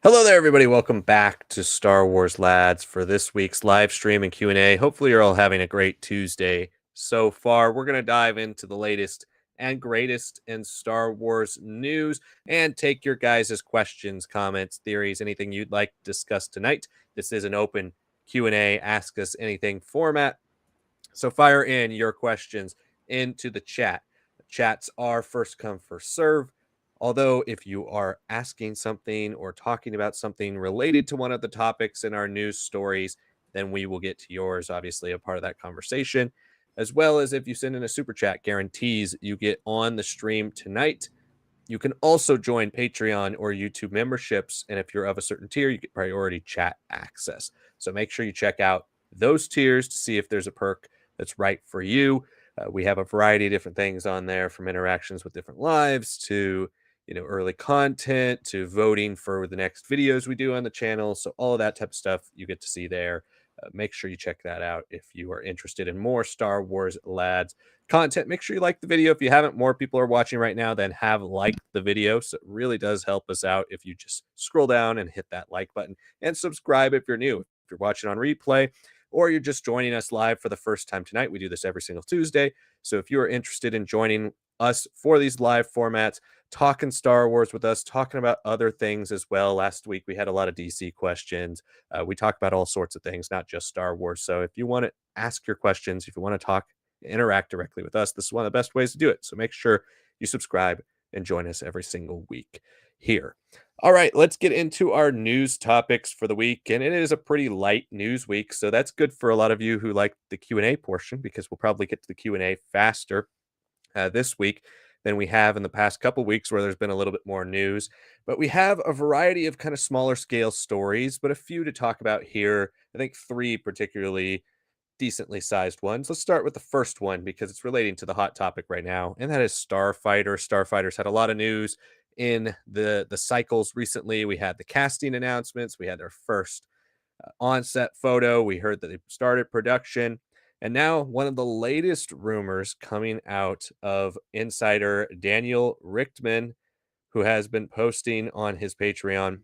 Hello there, everybody. Welcome back to Star Wars Lads for this week's live stream and Q&A. Hopefully, you're all having a great Tuesday so far. We're going to dive into the latest and greatest in Star Wars news and take your guys' questions, comments, theories, anything you'd like to discuss tonight. This is an open Q&A, ask us anything format. So fire in your questions into the chat. Chats are first come, first serve. Although, if you are asking something or talking about something related to one of the topics in our news stories, then we will get to yours, obviously, a part of that conversation. As well as if you send in a super chat, guarantees you get on the stream tonight. You can also join Patreon or YouTube memberships. And if you're of a certain tier, you get priority chat access. So make sure you check out those tiers to see if there's a perk that's right for you. We have a variety of different things on there, from interactions with different lives to early content to voting for the next videos we do on the channel. So all of that type of stuff you get to see there. Make sure you check that out if you are interested in more Star Wars Lads content. Make sure you like the video. If you haven't, more people are watching right now than have liked the video. So it really does help us out if you just scroll down and hit that like button, and subscribe if you're new. If you're watching on replay or you're just joining us live for the first time tonight, we do this every single Tuesday. So if you are interested in joining us for these live formats, talking Star Wars with us, talking about other things as well. Last week we had a lot of DC questions. We talk about all sorts of things, not just Star Wars. So if you want to ask your questions, if you want to talk, interact directly with us, this is one of the best ways to do it. So make sure you subscribe and join us every single week here. All right, let's get into our news topics for the week, and it is a pretty light news week, so that's good for a lot of you who like the Q&A portion, because we'll probably get to the Q&A faster this week than we have in the past couple weeks, where there's been a little bit more news. But we have a variety of kind of smaller scale stories, but a few to talk about here. I think three particularly decently sized ones. Let's start with the first one because it's relating to the hot topic right now, and that is Starfighter. Starfighter's had a lot of news in the cycles recently. We had the casting announcements, we had their first on-set photo, we heard that they started production, and now one of the latest rumors coming out of insider Daniel Richtman, who has been posting on his Patreon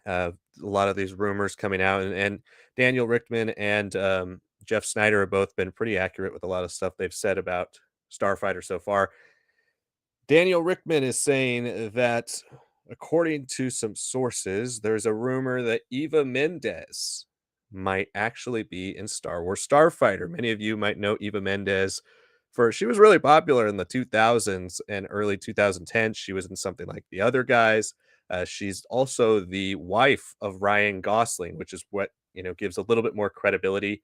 a lot of these rumors coming out, and Daniel Richtman and Jeff Snyder have both been pretty accurate with a lot of stuff they've said about Starfighter so far. Daniel Richtman is saying that, according to some sources, there's a rumor that Eva Mendes might actually be in Star Wars Starfighter. Many of you might know Eva Mendes for she was really popular in the 2000s and early 2010s. She was in something like The Other Guys. She's also the wife of Ryan Gosling, which is what gives a little bit more credibility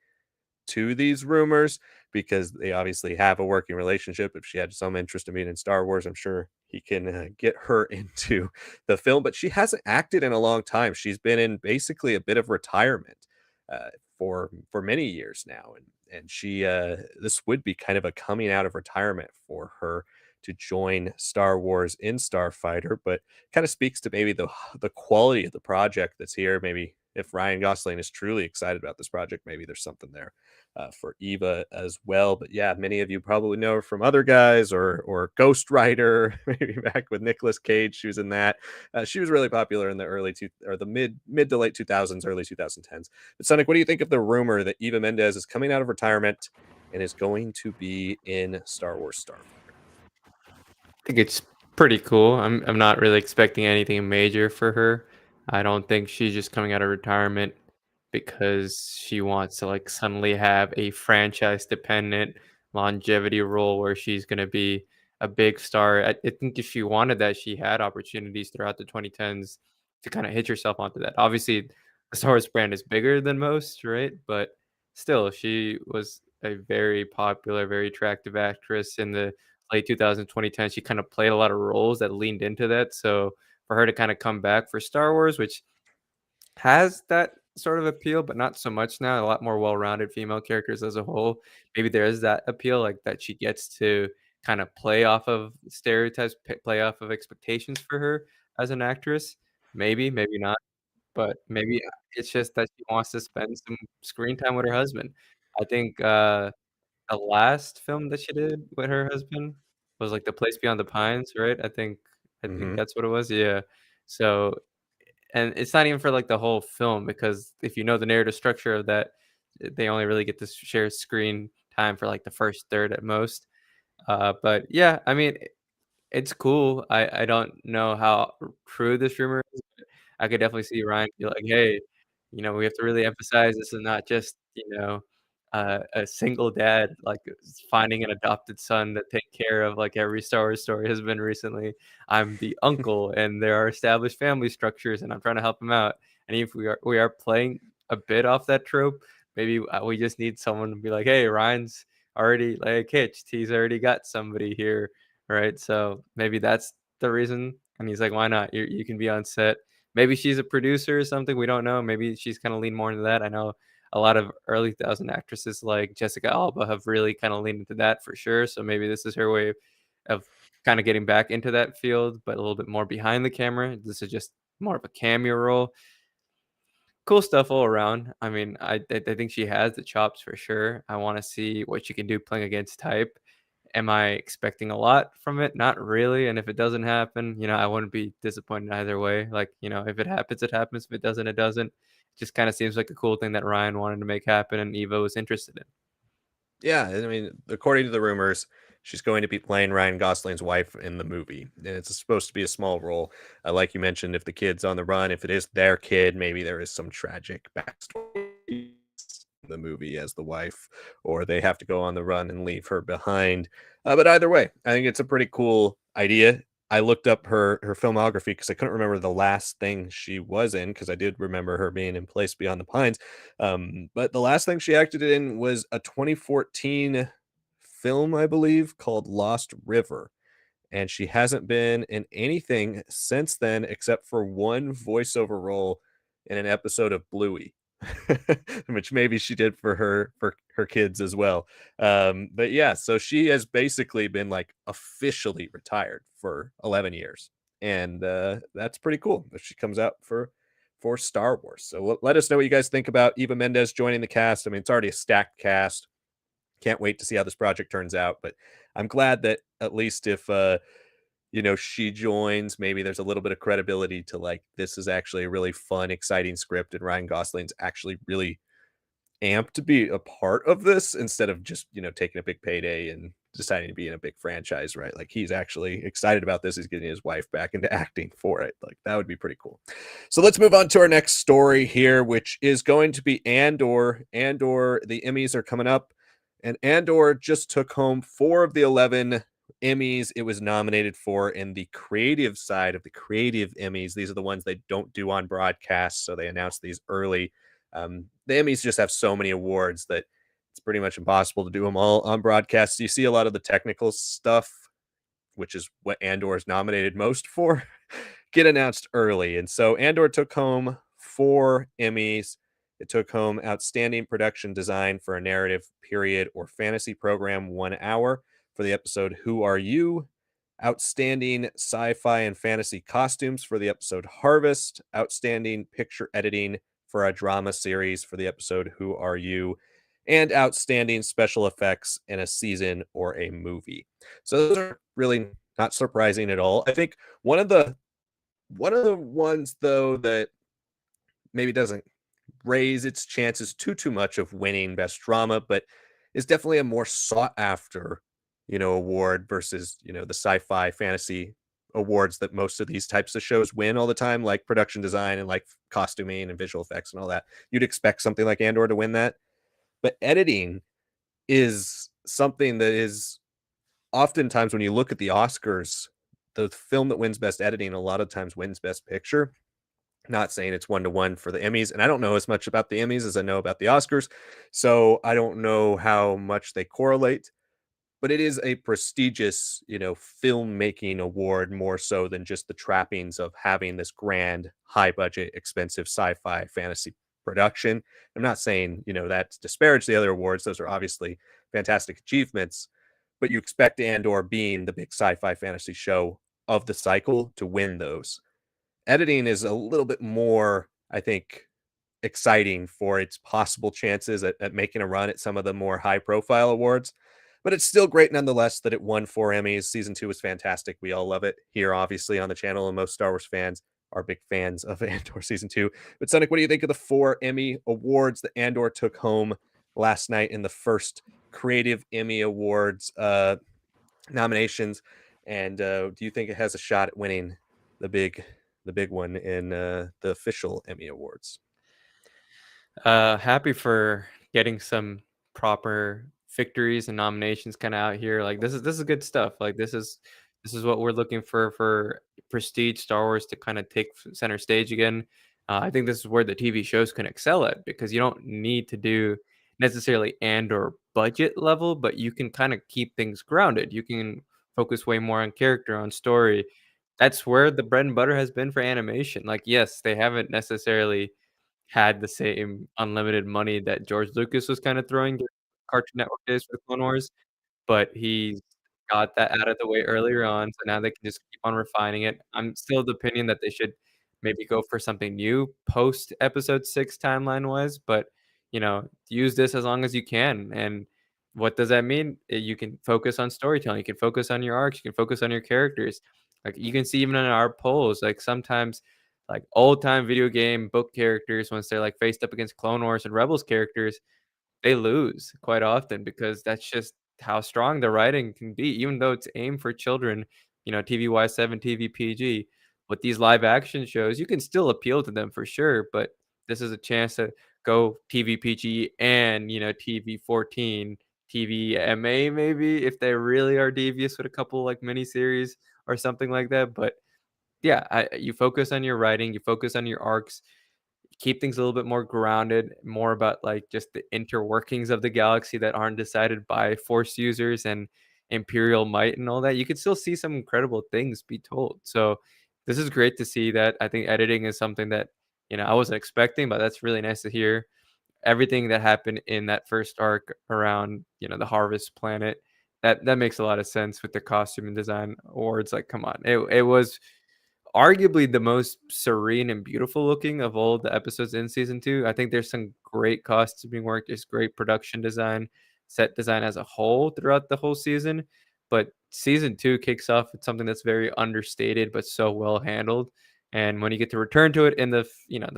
to these rumors, because they obviously have a working relationship. If she had some interest in being in Star Wars, I'm sure he can get her into the film. But she hasn't acted in a long time. She's been in basically a bit of retirement uh, for many years now, and she this would be kind of a coming out of retirement for her to join Star Wars in Starfighter, but kind of speaks to maybe the quality of the project that's here. Maybe if Ryan Gosling is truly excited about this project, maybe there's something there for Eva as well. But yeah, many of you probably know her from Other Guys or Ghost Rider, maybe back with Nicolas Cage. She was in that. She was really popular in the mid to late 2000s, early 2010s. But Sonic, what do you think of the rumor that Eva Mendes is coming out of retirement and is going to be in Star Wars Starfighter? I think it's pretty cool. I'm not really expecting anything major for her. I don't think she's just coming out of retirement because she wants to like suddenly have a franchise dependent longevity role where she's going to be a big star. I think if she wanted that, she had opportunities throughout the 2010s to kind of hit herself onto that. Obviously, the Star Wars brand is bigger than most, right? But still, she was a very popular, very attractive actress in the late 2000s, 2010s. She kind of played a lot of roles that leaned into that. So for her to kind of come back for Star Wars, which has that sort of appeal, but not so much now. A lot more well-rounded female characters as a whole. Maybe there is that appeal, like that she gets to kind of play off of stereotypes, play off of expectations for her as an actress. Maybe, maybe not, but maybe it's just that she wants to spend some screen time with her husband. I think the last film that she did with her husband was, like, The Place Beyond the Pines, right? I think Hmm. that's what it was, yeah. So, and it's not even for, like, the whole film because if you know the narrative structure of that, they only really get to share screen time for, like, the first third at most. But yeah, I mean, it's cool. I don't know how true this rumor is. I could definitely see Ryan be like, "Hey, we have to really emphasize this is not just, a single dad, like, finding an adopted son to take care of like every Star Wars story has been recently. I'm the uncle, and there are established family structures, and I'm trying to help him out." And if we are playing a bit off that trope, maybe, we just need someone to be like, "Hey, Ryan's already, like, hitched. He's already got somebody here." Right? So, maybe that's the reason, and he's like, "Why not? You can be on set." Maybe she's a producer or something, we don't know. Maybe she's kinda leaned more into that. I know a lot of early 2000 actresses like Jessica Alba have really kinda leaned into that for sure, so maybe this is her way of kinda getting back into that field, but a little bit more behind the camera. This is just more of a cameo role. Cool stuff all around. I mean, I think she has the chops for sure. I wanna see what she can do playing against type. Am I expecting a lot from it? Not really, and if it doesn't happen, I wouldn't be disappointed either way. Like, if it happens, it happens. If it doesn't, it doesn't. It just kinda seems like a cool thing that Ryan wanted to make happen and Eva was interested in. Yeah, I mean, according to the rumors, she's going to be playing Ryan Gosling's wife in the movie, and it's supposed to be a small role. Like you mentioned, if the kid's on the run, if it is their kid, maybe there is some tragic backstory in the movie as the wife, or they have to go on the run and leave her behind. But either way, I think it's a pretty cool idea. I looked up her filmography because I couldn't remember the last thing she was in because I did remember her being in Place Beyond the Pines. But the last thing she acted in was a 2014 film, I believe, called Lost River. And she hasn't been in anything since then except for one voiceover role in an episode of Bluey, which maybe she did for her kids as well. But yeah, so she has basically been like officially retired for 11 years. And that's pretty cool that she comes out for Star Wars. So let us know what you guys think about Eva Mendes joining the cast. I mean, it's already a stacked cast. Can't wait to see how this project turns out. But I'm glad that at least if she joins, maybe there's a little bit of credibility to like this is actually a really fun, exciting script, and Ryan Gosling's actually really amped to be a part of this instead of just taking a big payday and deciding to be in a big franchise, right? Like he's actually excited about this. He's getting his wife back into acting for it. Like that would be pretty cool. So let's move on to our next story here, which is going to be Andor. Andor, the Emmys are coming up, and Andor just took home 4 of the 11 Emmys it was nominated for in the creative side of the creative Emmys. These are the ones they don't do on broadcast, so they announced these early. The Emmys just have so many awards that it's pretty much impossible to do them all on broadcast. You see a lot of the technical stuff, which is what Andor is nominated most for, get announced early. And so Andor took home 4 Emmys. It took home Outstanding Production Design for a Narrative, Period, or Fantasy Program 1 hour for the episode Who Are You? Outstanding Sci-Fi and Fantasy Costumes for the episode Harvest. Outstanding Picture Editing for a Drama Series for the episode Who Are You? And Outstanding Special Effects in a Season or a Movie. So those are really not surprising at all. I think one of the ones though that maybe doesn't raise its chances too much of winning best drama, but is definitely a more sought after, award versus, the sci-fi fantasy awards that most of these types of shows win all the time, like production design and like costuming and visual effects and all that. You'd expect something like Andor to win that. But editing is something that is oftentimes when you look at the Oscars, the film that wins best editing a lot of times wins best picture. Not saying it's 1-to-1 for the Emmys, and I don't know as much about the Emmys as I know about the Oscars, so I don't know how much they correlate, but it is a prestigious, filmmaking award more so than just the trappings of having this grand, high budget, expensive sci-fi fantasy production. I'm not saying, that to disparage the other awards. Those are obviously fantastic achievements, but you expect Andor being the big sci-fi fantasy show of the cycle to win those. Editing is a little bit more, I think, exciting for its possible chances at making a run at some of the more high profile awards. But it's still great nonetheless that it won 4 Emmys. Season 2 was fantastic. We all love it here, obviously, on the channel, and most Star Wars fans are big fans of Andor season 2. But Sonic, what do you think of the 4 Emmy awards that Andor took home last night in the first Creative Emmy Awards nominations? And do you think it has a shot at winning the big the big one in the official Emmy Awards? Happy for getting some proper victories and nominations kinda out here, like, this is good stuff, like, this is what we're looking for prestige Star Wars to kinda take center stage again. I think this is where the TV shows can excel at, because you don't need to do necessarily and/or budget level, but you can kinda keep things grounded. You can focus way more on character, on story. That's where the bread and butter has been for animation. Like, yes, they haven't necessarily had the same unlimited money that George Lucas was kinda throwing during Cartoon Network days for the Clone Wars, but he's got that out of the way earlier on, so now they can just keep on refining it. I'm still of the opinion that they should maybe go for something new post Episode 6 timeline-wise, but, use this as long as you can, and what does that mean? You can focus on storytelling, you can focus on your arcs, you can focus on your characters. Like, you can see even in our polls, like, sometimes, like, old-time video game book characters, once they're, like, faced up against Clone Wars and Rebels characters, they lose quite often because that's just how strong the writing can be, even though it's aimed for children, TVY7, TV PG. With these live action shows, you can still appeal to them for sure, but this is a chance to go TV PG and, TV 14, TV MA maybe if they really are devious with a couple like miniseries or something like that. But yeah, you focus on your writing, you focus on your arcs, keep things a little bit more grounded, more about like just the interworkings of the galaxy that aren't decided by force users and imperial might and all that. You could still see some incredible things be told. So this is great to see that. I think editing is something that, I wasn't expecting, but that's really nice to hear. Everything that happened in that first arc around, the harvest planet, that makes a lot of sense with the costume and design awards. Like, come on. It was arguably the most serene and beautiful looking of all the episodes in season 2. I think there's some great costuming work, there's great production design, set design as a whole throughout the whole season, but season 2 kicks off with something that's very understated but so well handled, and when you get to return to it in the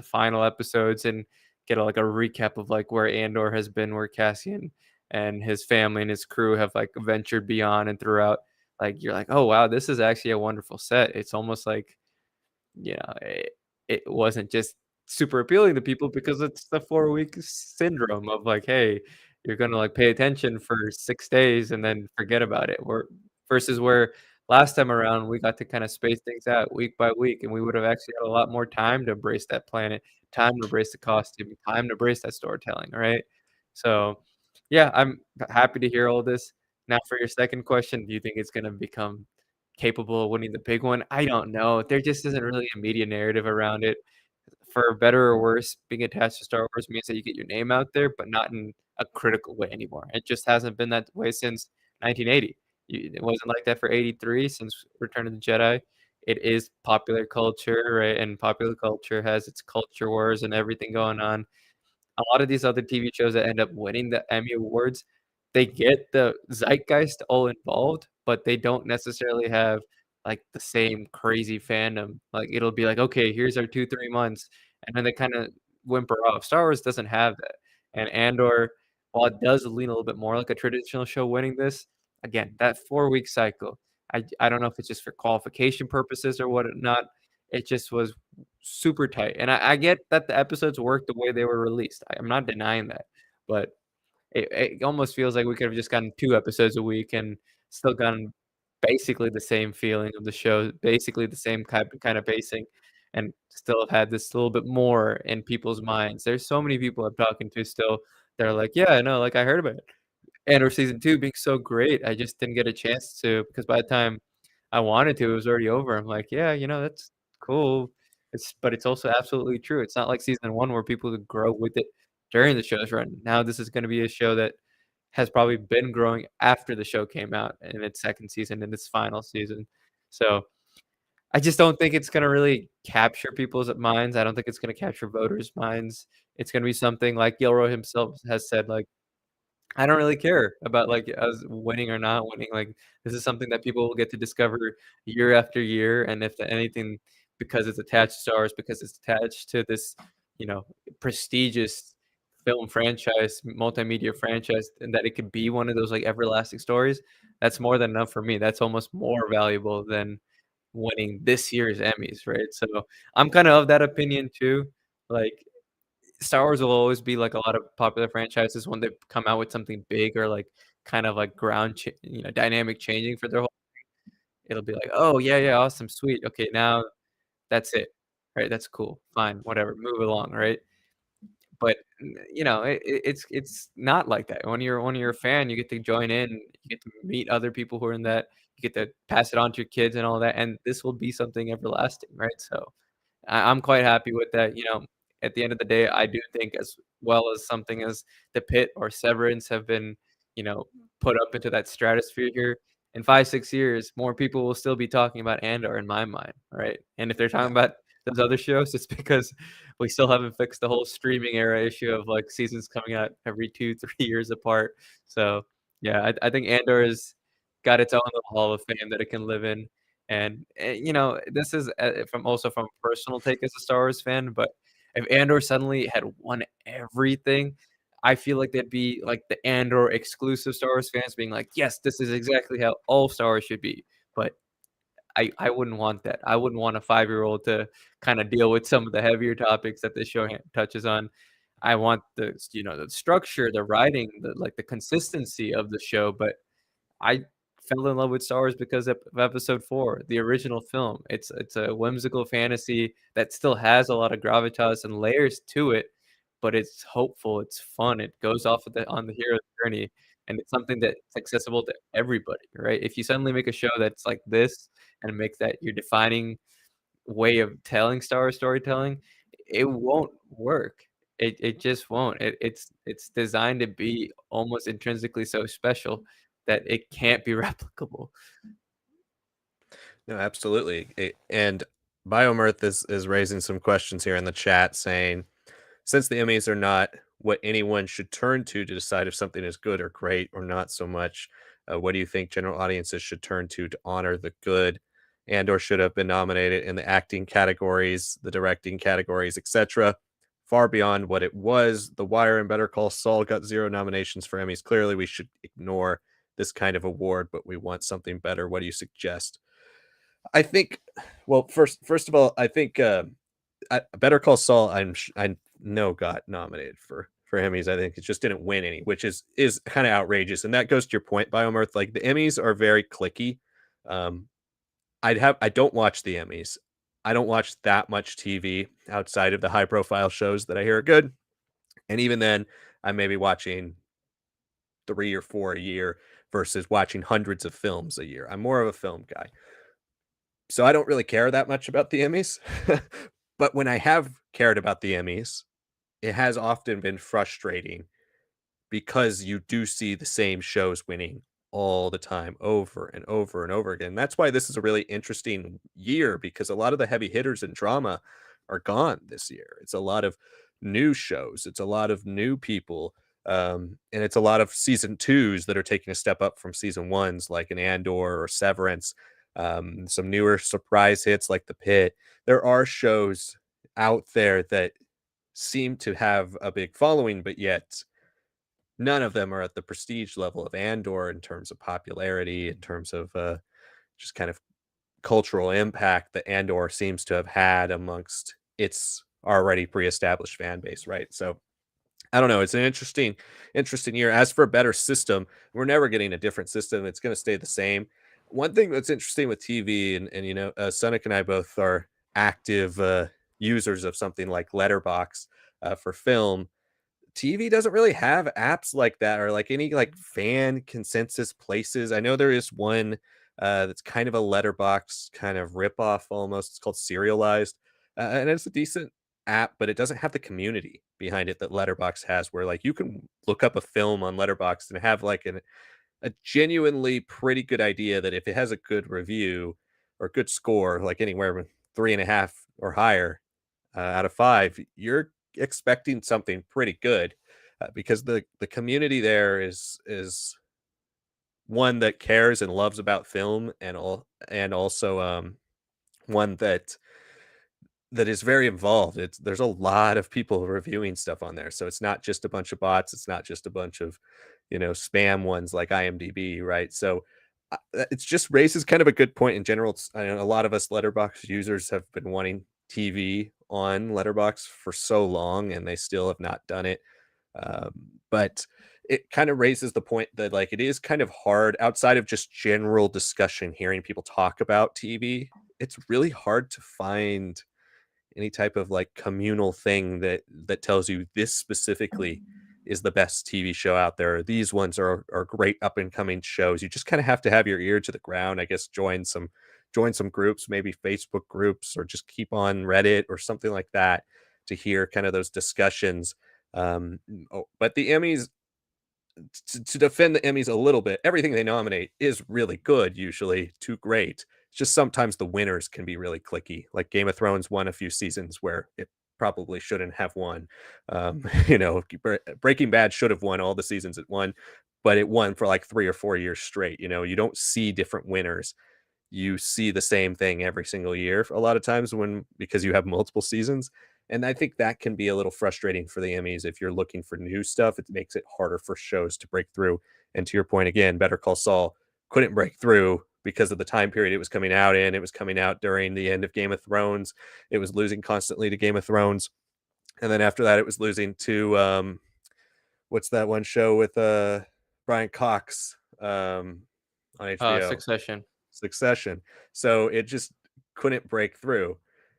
final episodes and get like a recap of like where Andor has been, where Cassian and his family and his crew have like ventured beyond and throughout, like you're like, "Oh wow, this is actually a wonderful set." It's almost like it wasn't just super appealing to people because it's the 4-week syndrome of like, "Hey, you're gonna, like, pay attention for 6 days and then forget about it," or versus where last time around, we got to kinda space things out week by week, and we would have actually had a lot more time to embrace that planet, time to embrace the costume, time to embrace that storytelling, right? So, yeah, I'm happy to hear all this. Now for your second question, do you think it's gonna become capable of winning the big one? I don't know. There just isn't really a media narrative around it. For better or worse, being attached to Star Wars means that you get your name out there, but not in a critical way anymore. It just hasn't been that way since 1980. It wasn't like that for 83 since Return of the Jedi. It is popular culture, right? And popular culture has its culture wars and everything going on. A lot of these other TV shows that end up winning the Emmy Awards, they get the zeitgeist all involved, but they don't necessarily have, like, the same crazy fandom. Like, it'll be like, "Okay, here's our 2, 3 months," and then they kinda whimper off. Star Wars doesn't have that, and Andor, while it does lean a little bit more like a traditional show winning this, again, that 4-week cycle, I don't know if it's just for qualification purposes or whatnot, it just was super tight, and I get that the episodes worked the way they were released. I'm not denying that, but it almost feels like we could have just gotten 2 episodes a week and still gotten basically the same feeling of the show, basically the same kind of pacing, and still have had this little bit more in people's minds. There's so many people I'm talking to still that are like, "Yeah, I know, like, I heard about it." Andor season 2 being so great, I just didn't get a chance to because by the time I wanted to, it was already over. I'm like, "Yeah, that's cool." But it's also absolutely true. It's not like season 1 where people would grow with it during the show's run. Now this is gonna be a show that has probably been growing after the show came out in its 2nd season and its final season. So, I just don't think it's gonna really capture people's minds. I don't think it's gonna capture voters' minds. It's gonna be something like Gilroy himself has said, like, I don't really care about, like, us winning or not winning, like, this is something that people will get to discover year after year, and if anything, because it's attached to Star Wars, because it's attached to this, you know, prestigious film franchise, multimedia franchise, and that it could be one of those, like, everlasting stories, that's more than enough for me. That's almost more valuable than winning this year's Emmys, right? So, I'm kinda of that opinion too. Like, Star Wars will always be like a lot of popular franchises when they come out with something big or, like, kind of like dynamic changing for their whole it'll be like, "Oh, yeah, yeah, awesome, sweet. Okay, now that's it." Right? That's cool. Fine, whatever, move along, right? But, it's not like that. When you're a fan, you get to join in, you get to meet other people who are in that, you get to pass it on to your kids and all that, and this will be something everlasting, right? So I'm quite happy with that, at the end of the day, I do think as well as something as The Pit or Severance have been, you know, put up into that stratosphere here, in 5, 6 years, more people will still be talking about Andor in my mind, right? And if they're talking Yeah. about those other shows, it's because we still haven't fixed the whole streaming era issue of, like, seasons coming out every 2, 3 years apart. So, yeah, I think Andor has got its own little hall of fame that it can live in. And, this is, from a personal take as a Star Wars fan, but if Andor suddenly had won everything, I feel like there'd be, like, the Andor exclusive Star Wars fans being like, "Yes, this is exactly how all Star Wars should be." But I wouldn't want that. I wouldn't want a five-year-old to kinda deal with some of the heavier topics that this show touches on. I want the structure, the writing, the consistency of the show, but I fell in love with Star Wars because of Episode 4, the original film. It's a whimsical fantasy that still has a lot of gravitas and layers to it, but it's hopeful, it's fun, it goes off of the on the hero's journey, and it's something that's accessible to everybody, right? If you suddenly make a show that's like this and make that your defining way of telling Star Wars storytelling, it won't work. It just won't. It's designed to be almost intrinsically so special that it can't be replicable. No, absolutely. And Biomirth is raising some questions here in the chat saying, since the Emmys are not what anyone should turn to decide if something is good or great or not so much, what do you think general audiences should turn to honor the good and or should have been nominated in the acting categories, the directing categories, etc. Far beyond what it was. The Wire and Better Call Saul got zero nominations for Emmys. Clearly, we should ignore this kind of award, but we want something better. What do you suggest? I think, well, first of all, I think Better Call Saul, I know got nominated for Emmys. I think it just didn't win any, which is kind of outrageous. And that goes to your point, Biomirth. Like the Emmys are very clicky. Um, I don't watch the Emmys. I don't watch that much TV outside of the high profile shows that I hear are good. And even then, I may be watching 3 or 4 a year versus watching hundreds of films a year. I'm more of a film guy. So I don't really care that much about the Emmys. But when I have cared about the Emmys, it has often been frustrating because you do see the same shows winning all the time over and over and over again. That's why this is a really interesting year because a lot of the heavy hitters in drama are gone this year. It's a lot of new shows, it's a lot of new people, and it's a lot of season twos that are taking a step up from season ones, like an Andor or Severance, some newer surprise hits like The Pit. There are shows out there that seem to have a big following, but yet none of them are at the prestige level of Andor in terms of popularity, in terms of just kind of cultural impact that Andor seems to have had amongst its already pre-established fan base, right? So I don't know. It's an interesting year. As for a better system, we're never getting a different system. It's going to stay the same. One thing that's interesting with TV, and Sonic and I both are active users of something like Letterbox for film. TV doesn't really have apps like that or like any like fan consensus places. I know there is one that's kind of a letterbox kind of ripoff almost. It's called Serialized. And it's a decent app, but it doesn't have the community behind it that Letterbox has, where like you can look up a film on Letterbox and have like a genuinely pretty good idea that if it has a good review or good score, like anywhere from 3.5 or higher out of five, you're expecting something pretty good because the community there is one that cares and loves about film and also one that that is very involved. There's a lot of people reviewing stuff on there, so it's not just a bunch of bots. It's not just a bunch of, spam ones like IMDb, right? So it's just raises kind of a good point in general. I know a lot of us Letterbox users have been wanting TV on Letterbox for so long, and they still have not done it. Um, but it kind of raises the point that like it is kind of hard outside of just general discussion, hearing people talk about TV. It's really hard to find any type of like communal thing that tells you this specifically is the best TV show out there. Or these ones are great up and coming shows. You just kind of have to have your ear to the ground, I guess. Join some groups, maybe Facebook groups, or just keep on Reddit or something like that to hear kind of those discussions. But the Emmys, to defend the Emmys a little bit, everything they nominate is really good, usually too great. It's just sometimes the winners can be really clicky. Like Game of Thrones won a few seasons where it probably shouldn't have won. Breaking Bad should have won all the seasons it won, but it won for like 3 or 4 years straight. You don't see different winners. You see the same thing every single year a lot of times because you have multiple seasons. And I think that can be a little frustrating for the Emmys if you're looking for new stuff. It makes it harder for shows to break through. And to your point again, Better Call Saul couldn't break through because of the time period it was coming out in. It was coming out during the end of Game of Thrones. It was losing constantly to Game of Thrones. And then after that, it was losing to what's that one show with Brian Cox on HBO? Succession. Succession. So it just couldn't break through.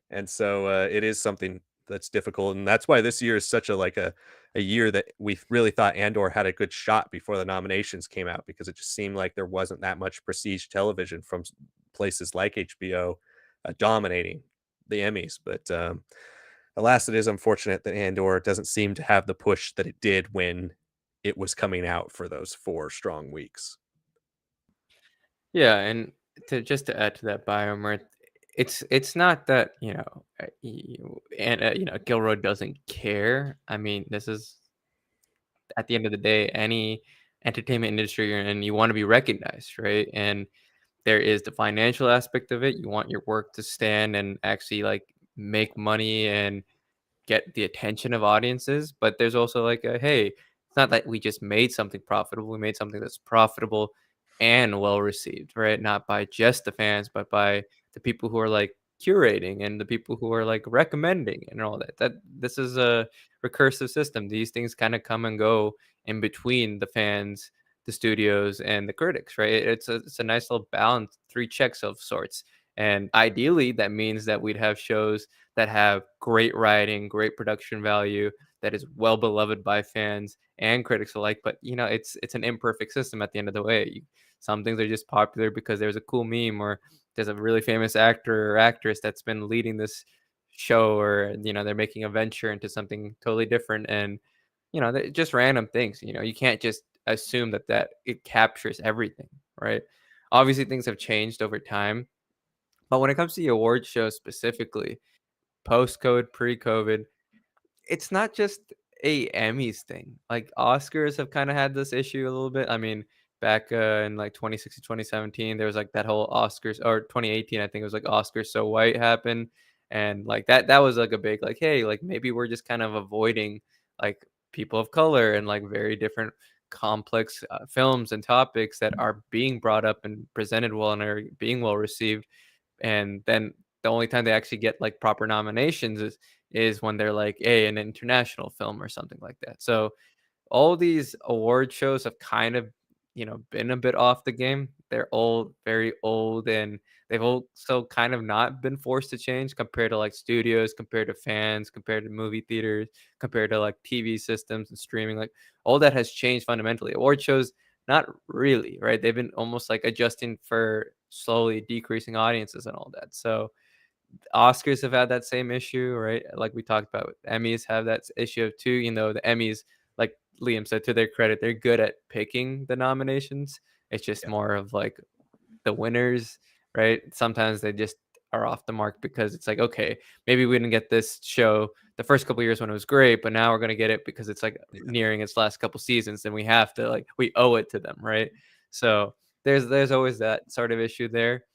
And so it is something that's difficult. And that's why this year is such a year that we really thought Andor had a good shot before the nominations came out, because it just seemed like there wasn't that much prestige television from places like HBO dominating the Emmys. But alas, it is unfortunate that Andor doesn't seem to have the push that it did when it was coming out for those 4 strong weeks. Yeah, and to add to that, Biomer, it's not that Gilroy doesn't care. I mean, this is at the end of the day, any entertainment industry you're in, you want to be recognized, right? And there is the financial aspect of it. You want your work to stand and actually like make money and get the attention of audiences, but there's also like a hey, it's not that we just made something profitable. We made something that's profitable and well received, right? Not by just the fans, but by the people who are like curating and the people who are like recommending and all that. That this is a recursive system. These things kind of come and go in between the fans, the studios, and the critics, right? It's a nice little balance, three checks of sorts. And ideally, that means that we'd have shows that have great writing, great production value, that is well beloved by fans and critics alike. But it's an imperfect system at the end of the way. Some things are just popular because there's a cool meme or there's a really famous actor or actress that's been leading this show, or they're making a venture into something totally different, and they're just random things. You can't just assume that it captures everything, right? Obviously, things have changed over time, but when it comes to the award show specifically, post-COVID, pre-COVID, it's not just a Emmys thing. Like, Oscars have kinda had this issue a little bit. I mean, back, in, like, 2016, 2017, there was, like, that whole Oscars, or 2018, I think it was, like, Oscars So White happened, and, like, that was, like, a big, like, "Hey, like, maybe we're just kind of avoiding, like, people of color and, like, very different complex, films and topics that are being brought up and presented well and are being well received." And then the only time they actually get like proper nominations is when they're like an international film or something like that. So all these award shows have kind of been a bit off the game. They're old, very old, and they've also kind of not been forced to change compared to like studios, compared to fans, compared to movie theaters, compared to like TV systems and streaming. Like all that has changed fundamentally. Award shows, not really, right? They've been almost like adjusting for slowly decreasing audiences and all that. So Oscars have had that same issue, right? Like we talked about, Emmys have that issue too. The Emmys, like Liam said, to their credit, they're good at picking the nominations. It's just Yeah. more of like the winners, right? Sometimes they just are off the mark because it's like, okay, maybe we didn't get this show the first couple years when it was great, but now we're gonna get it because it's like Yeah. nearing its last couple seasons, and we have to, like, we owe it to them, right? So there's always that sort of issue there.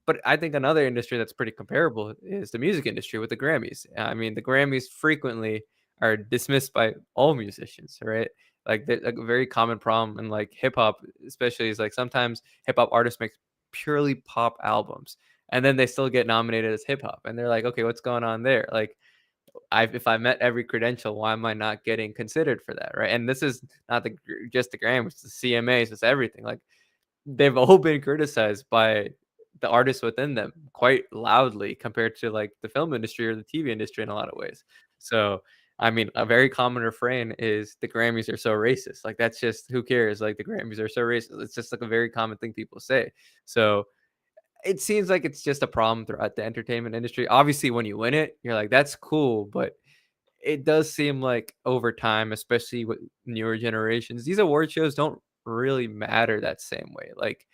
But I think another industry that's pretty comparable is the music industry with the Grammys. I mean, the Grammys frequently are dismissed by all musicians, right? Like, like a very common problem in like hip hop, especially, is like sometimes hip hop artists make purely pop albums, and then they still get nominated as hip hop, and they're like, okay, what's going on there? Like, if I met every credential, why am I not getting considered for that, right? And this is not just the Grammys, it's the CMAs, it's everything. Like, they've all been criticized by the artists within them quite loudly compared to like the film industry or the TV industry in a lot of ways. So, I mean, a very common refrain is the Grammys are so racist. Like, that's just, who cares? Like, the Grammys are so racist. It's just like a very common thing people say. So it seems like it's just a problem throughout the entertainment industry. Obviously, when you win it, you're like, that's cool, but it does seem like over time, especially with newer generations, these award shows don't really matter that same way. Like,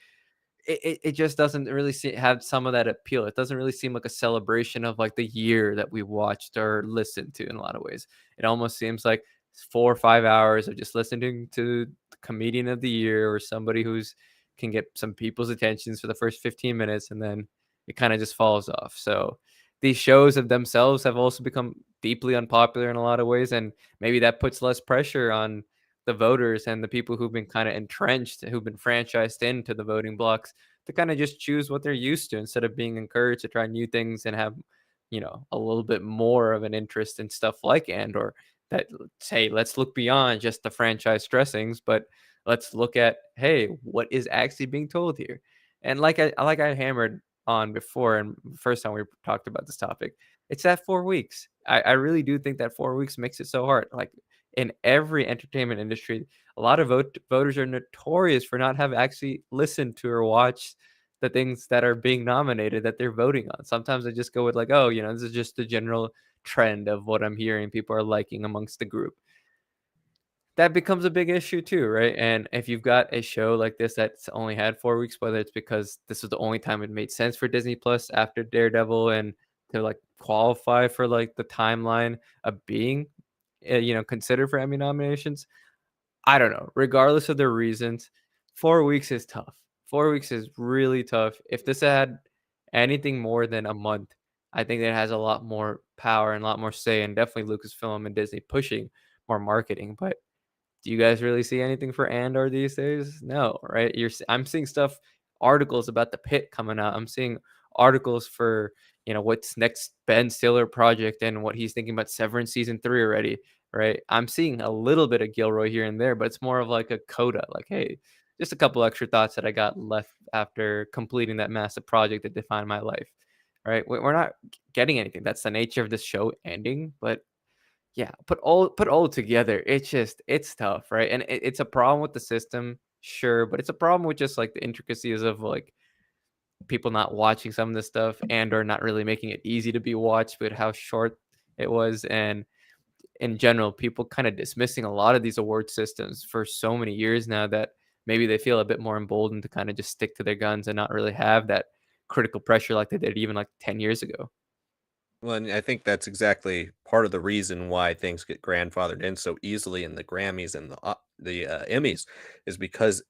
it just doesn't really have some of that appeal. It doesn't really seem like a celebration of like the year that we watched or listened to in a lot of ways. It almost seems like 4 or 5 hours of just listening to the comedian of the year or somebody who's can get some people's attentions for the first 15 minutes, and then it kind of just falls off. So these shows of themselves have also become deeply unpopular in a lot of ways, and maybe that puts less pressure on the voters and the people who've been kind of entrenched, who've been franchised into the voting blocks, to kind of just choose what they're used to instead of being encouraged to try new things and have, a little bit more of an interest in stuff like Andor, that say, let's look beyond just the franchise dressings, but let's look at, hey, what is actually being told here? And like I hammered on before, and the first time we talked about this topic, it's that 4 weeks. I really do think that 4 weeks makes it so hard. Like, in every entertainment industry, a lot of voters are notorious for not have actually listened to or watched the things that are being nominated that they're voting on. Sometimes they just go with like, oh, this is just the general trend of what I'm hearing people are liking amongst the group. That becomes a big issue too, right? And if you've got a show like this that's only had 4 weeks, whether it's because this was the only time it made sense for Disney Plus after Daredevil and to like qualify for like the timeline of being, considered for Emmy nominations, I don't know. Regardless of the reasons, 4 weeks is tough. 4 weeks is really tough. If this had anything more than a month, I think it has a lot more power and a lot more say, and definitely Lucasfilm and Disney pushing more marketing. But do you guys really see anything for Andor these days? No, right? I'm seeing stuff, articles about the pit coming out. I'm seeing articles for, what's next Ben Stiller project and what he's thinking about Severance season 3 already, right? I'm seeing a little bit of Gilroy here and there, but it's more of like a coda, like, hey, just a couple extra thoughts that I got left after completing that massive project that defined my life. Right? We're not getting anything. That's the nature of this show ending, but yeah, put all together, it's tough, right? And it's a problem with the system, sure, but it's a problem with just like the intricacies of like people not watching some of this stuff and or not really making it easy to be watched with how short it was. And in general, people kind of dismissing a lot of these award systems for so many years now that maybe they feel a bit more emboldened to kind of just stick to their guns and not really have that critical pressure like they did even like 10 years ago. Well, and I think that's exactly part of the reason why things get grandfathered in so easily in the Grammys and the Emmys is because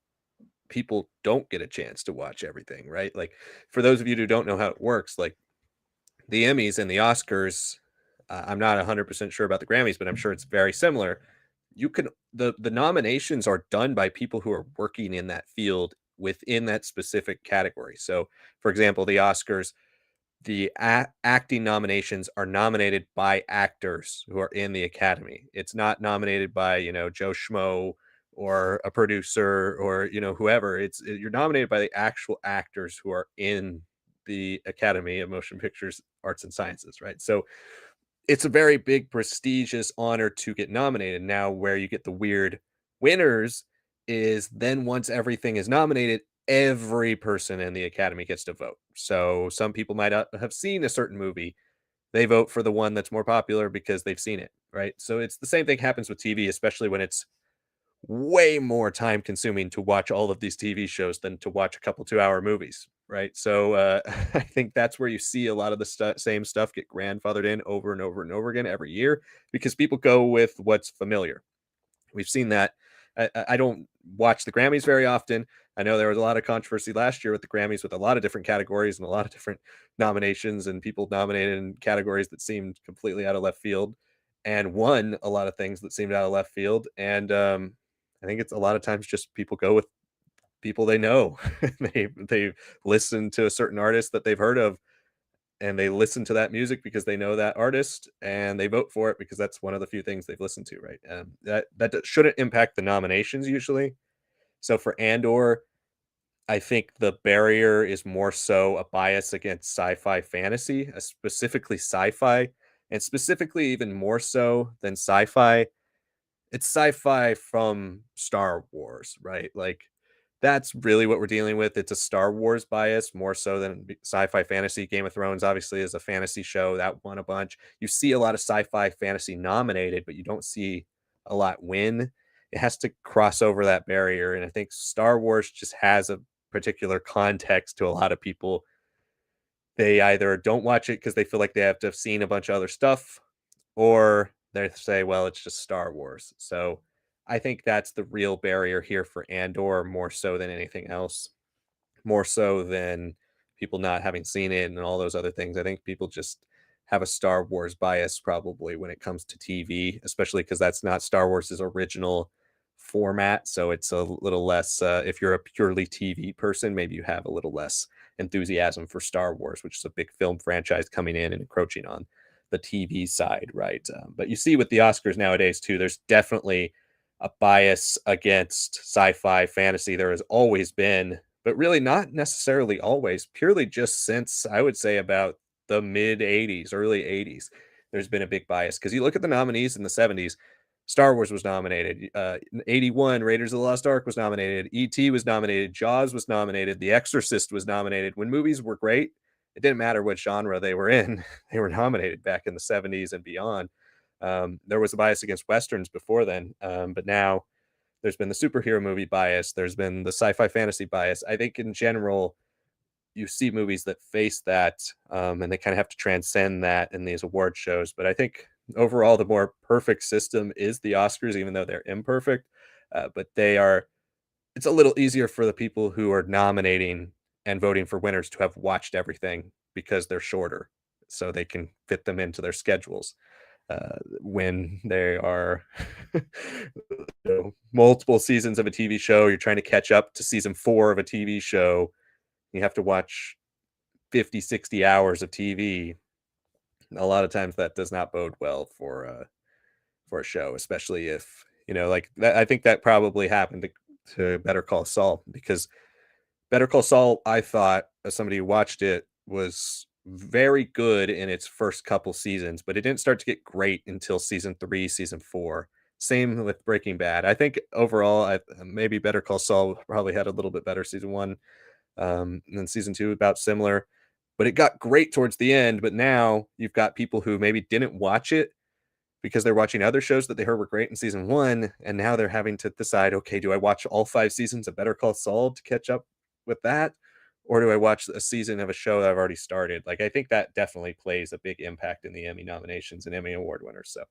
people don't get a chance to watch everything, right? Like, for those of you who don't know how it works, like the Emmys and the Oscars, I'm not 100% sure about the Grammys, but I'm sure it's very similar. You can the nominations are done by people who are working in that field within that specific category. So, for example, the Oscars, the acting nominations are nominated by actors who are in the academy. It's not nominated by, Joe Schmo or a producer or, whoever. You're nominated by the actual actors who are in the Academy of Motion Pictures Arts and Sciences, right? So it's a very big prestigious honor to get nominated. Now, where you get the weird winners is then once everything is nominated, every person in the academy gets to vote. So some people might not have seen a certain movie. They vote for the one that's more popular because they've seen it, right? So it's the same thing happens with TV, especially when it's way more time consuming to watch all of these TV shows than to watch a couple 2-hour movies, right? So I think that's where you see a lot of the same stuff get grandfathered in over and over and over again every year because people go with what's familiar. We've seen that. I don't watch the Grammys very often, I know there was a lot of controversy last year with the Grammys with a lot of different categories and a lot of different nominations and people nominated in categories that seemed completely out of left field and won a lot of things that seemed out of left field. And I think it's a lot of times just people go with people they know. They listen to a certain artist that they've heard of and they listen to that music because they know that artist and they vote for it because that's one of the few things they've listened to, right? Shouldn't impact the nominations usually. So for Andor, I think the barrier is more so a bias against sci-fi fantasy, specifically sci-fi, and specifically even more so than sci-fi. It's sci-fi from Star Wars, right? Like that's really what we're dealing with. It's a Star Wars bias more so than sci-fi fantasy. Game of Thrones obviously is a fantasy show that won a bunch. You see a lot of sci-fi fantasy nominated, but you don't see a lot win. It has to cross over that barrier, and I think Star Wars just has a particular context to a lot of people. They either don't watch it because they feel like they have to have seen a bunch of other stuff, or they say, well, it's just Star Wars. So I think that's the real barrier here for Andor more so than anything else, more so than people not having seen it and all those other things. I think people just have a Star Wars bias probably when it comes to TV, especially because that's not Star Wars' original format. So it's a little less, if you're a purely TV person, maybe you have a little less enthusiasm for Star Wars, which is a big film franchise coming in and encroaching on the TV side, right? But you see with the Oscars nowadays too, there's definitely a bias against sci-fi fantasy. There has always been, but really not necessarily always, purely just since I would say about the mid 80s, early 80s. There's been a big bias because you look at the nominees in the 70s. Star Wars was nominated. 81, Raiders of the Lost Ark was nominated. E.T. was nominated. Jaws was nominated. The Exorcist was nominated. When movies were great, it didn't matter what genre they were in. They were nominated back in the 70s and beyond. There was a bias against Westerns before then, but now there's been the superhero movie bias. There's been the sci-fi fantasy bias. I think in general, you see movies that face that, and they kind of have to transcend that in these award shows. But I think overall, the more perfect system is the Oscars, even though they're imperfect. But they are. It's a little easier for the people who are nominating and voting for winners to have watched everything because they're shorter, so they can fit them into their schedules when they are multiple seasons of a TV show. You're trying to catch up to season 4 of a TV show. You have to watch 50, 60 hours of TV. A lot of times that does not bode well for a show, especially if, like that. I think that probably happened to Better Call Saul because Better Call Saul, I thought, as somebody who watched it, was very good in its first couple seasons, but it didn't start to get great until season 3, season 4. Same with Breaking Bad. I think overall, maybe Better Call Saul probably had a little bit better season 1, and then season 2 about similar, but it got great towards the end. But now you've got people who maybe didn't watch it because they're watching other shows that they heard were great in season 1, and now they're having to decide, okay, do I watch all 5 seasons of Better Call Saul to catch up with that? Or do I watch a season of a show that I've already started? Like, I think that definitely plays a big impact in the Emmy nominations and Emmy Award winners. So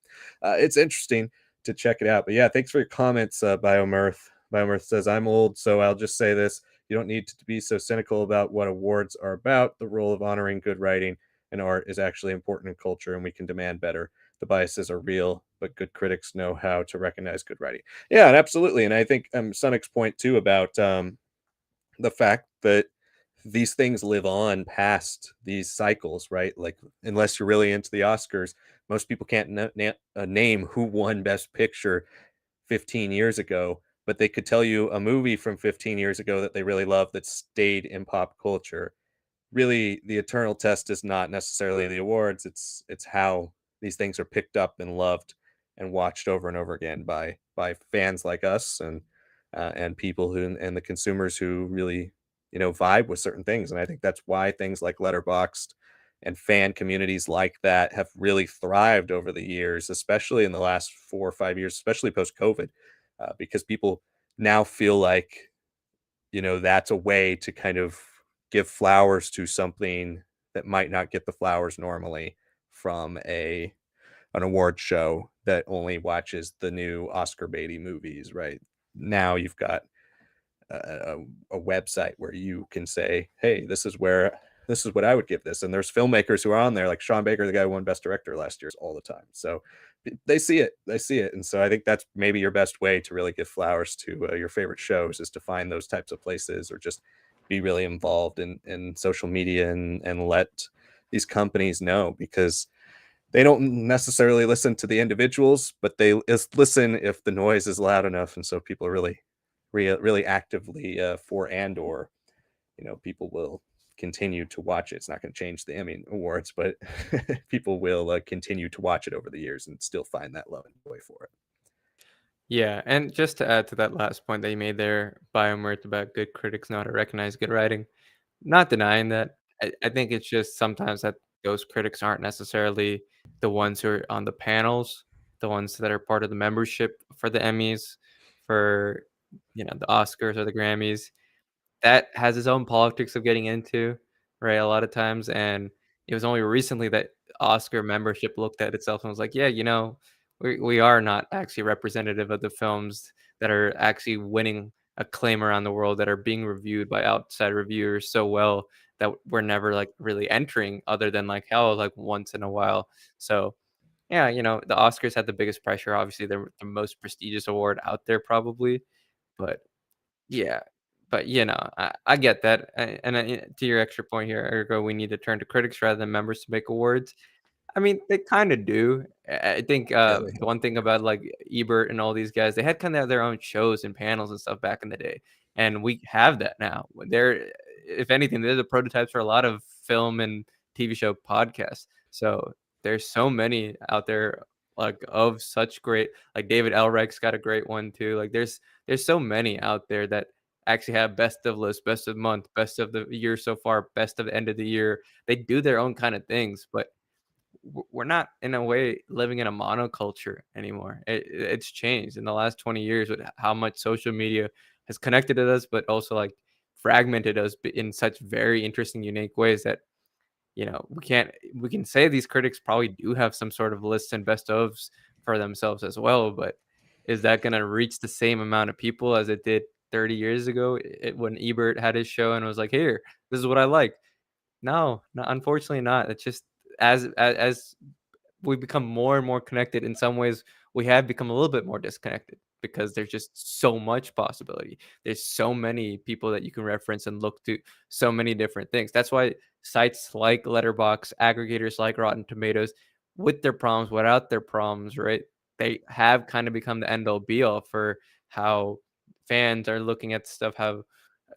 it's interesting to check it out. But yeah, thanks for your comments, Biomirth. Biomirth says, I'm old, so I'll just say this. You don't need to be so cynical about what awards are about. The role of honoring good writing and art is actually important in culture, and we can demand better. The biases are real, but good critics know how to recognize good writing. Yeah, and absolutely. And I think Sonic's point too about the fact that these things live on past these cycles, right? Like, unless you're really into the Oscars, most people can't name who won Best Picture 15 years ago, but they could tell you a movie from 15 years ago that they really love that stayed in pop culture. Really, the eternal test is not necessarily the awards. It's how these things are picked up and loved and watched over and over again by fans like us and people who and the consumers who really vibe with certain things. And I think that's why things like Letterboxd and fan communities like that have really thrived over the years, especially in the last 4 or 5 years, especially post COVID, because people now feel like that's a way to kind of give flowers to something that might not get the flowers normally from an award show that only watches the new Oscar baity movies, right? Now you've got a website where you can say, "Hey, this is what I would give this." And there's filmmakers who are on there, like Sean Baker, the guy who won Best Director last year, all the time. So they see it, and so I think that's maybe your best way to really give flowers to your favorite shows is to find those types of places, or just be really involved in social media and let these companies know, because they don't necessarily listen to the individuals, but they listen if the noise is loud enough, and so people are really actively for Andor. People will continue to watch it. It's not going to change the Emmy awards, but people will continue to watch it over the years and still find that love and joy for it. Yeah, and just to add to that last point that you made there, Biomirth, about good critics know how to recognize good writing. Not denying that. I think it's just sometimes that those critics aren't necessarily the ones who are on the panels, the ones that are part of the membership for the Emmys, for the Oscars or the Grammys. That has its own politics of getting into, right, a lot of times, and it was only recently that Oscar membership looked at itself and was like, "Yeah, we are not actually representative of the films that are actually winning acclaim around the world, that are being reviewed by outside reviewers so well that we're never, like, really entering other than, like, hell, like, once in a while." So, yeah, the Oscars had the biggest pressure, obviously, they're the most prestigious award out there probably, but yeah, but, I get that, and to your extra point here, ergo, we need to turn to critics rather than members to make awards. I mean, they kinda do. I think, Yeah, the one thing about, like, Ebert and all these guys, they had kinda their own shows and panels and stuff back in the day, and we have that now. They're if anything, they're the prototypes for a lot of film and TV show podcasts. So, there's so many out there, like, of such great, like, David Elrich's got a great one too. Like, there's so many out there that actually have best of list, best of month, best of the year so far, best of the end of the year. They do their own kind of things, but we're not in a way living in a monoculture anymore. It's changed in the last 20 years with how much social media has connected us, but also like fragmented us in such very interesting, unique ways that we can say these critics probably do have some sort of lists and best ofs for themselves as well, but is that going to reach the same amount of people as it did 30 years ago, when Ebert had his show and was like, "Here, this is what I like." No, no, unfortunately not. It's just as we become more and more connected, in some ways we have become a little bit more disconnected because there's just so much possibility. There's so many people that you can reference and look to, so many different things. That's why sites like Letterbox, aggregators like Rotten Tomatoes, with their problems, without their problems, right? They have kind of become the end all be all for how fans are looking at stuff, how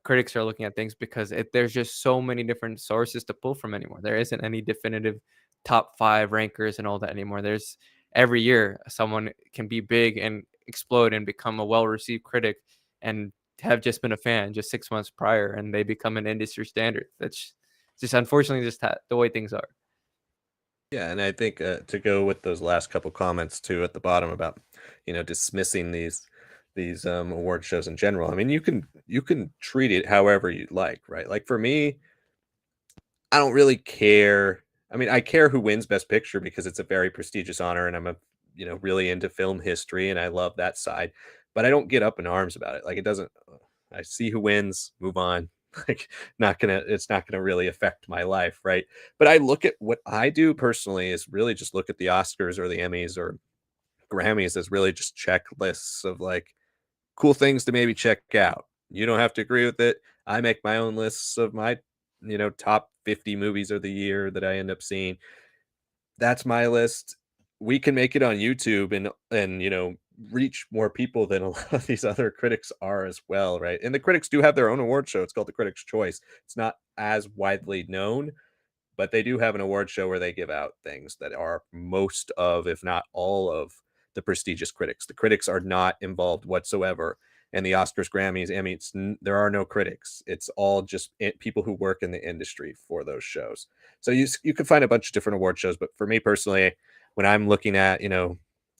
critics are looking at things, because there's just so many different sources to pull from anymore. There isn't any definitive top five rankers and all that anymore. There's every year someone can be big and explode and become a well-received critic and have just been a fan just 6 months prior, and they become an industry standard. That's just unfortunately just the way things are. yeah, and I think to go with those last couple comments too at the bottom about dismissing these award shows in general. I mean, you can treat it however you like, right? Like for me, I don't really care. I mean, I care who wins Best Picture because it's a very prestigious honor, and I'm really into film history, and I love that side. But I don't get up in arms about it. Like it doesn't. I see who wins, move on. Like it's not gonna really affect my life, right? But I look at what I do personally is really just look at the Oscars or the Emmys or Grammys as really just checklists of like cool things to maybe check out. You don't have to agree with it. I make my own lists of my, top 50 movies of the year that I end up seeing. That's my list. We can make it on YouTube and reach more people than a lot of these other critics are as well, right? And the critics do have their own award show. It's called the Critics' Choice. It's not as widely known, but they do have an award show where they give out things that are most of, if not all of, the prestigious critics. The critics are not involved whatsoever. And the Oscars, Grammys, Emmys, there are no critics. It's all just people who work in the industry for those shows. So you can find a bunch of different award shows, but for me personally, when I'm looking at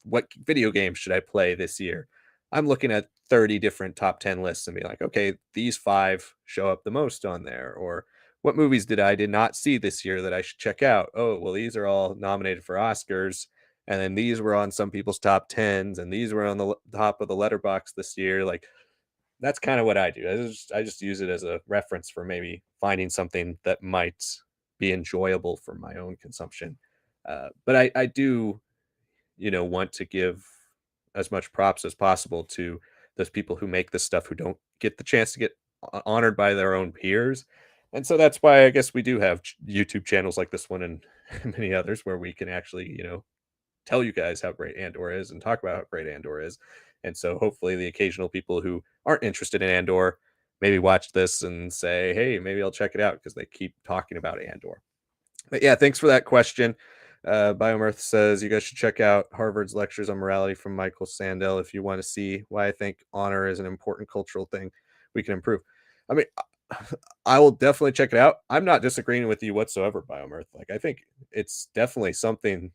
what video games should I play this year, I'm looking at 30 different top 10 lists and be like, okay, these five show up the most on there, or what movies did not see this year that I should check out? Oh, well, these are all nominated for Oscars, and then these were on some people's top tens, and these were on the top of the letterbox this year. Like That's kind of what I do. I just use it as a reference for maybe finding something that might be enjoyable for my own consumption. But I do, want to give as much props as possible to those people who make this stuff who don't get the chance to get honored by their own peers. And so that's why I guess we do have YouTube channels like this one and many others where we can actually, tell you guys how great Andor is and talk about how great Andor is. And so hopefully the occasional people who aren't interested in Andor maybe watch this and say, hey, maybe I'll check it out because they keep talking about Andor. But yeah, thanks for that question. Biomirth says you guys should check out Harvard's lectures on morality from Michael Sandel if you want to see why I think honor is an important cultural thing we can improve. I mean, I will definitely check it out. I'm not disagreeing with you whatsoever, Biomirth. Like, I think it's definitely something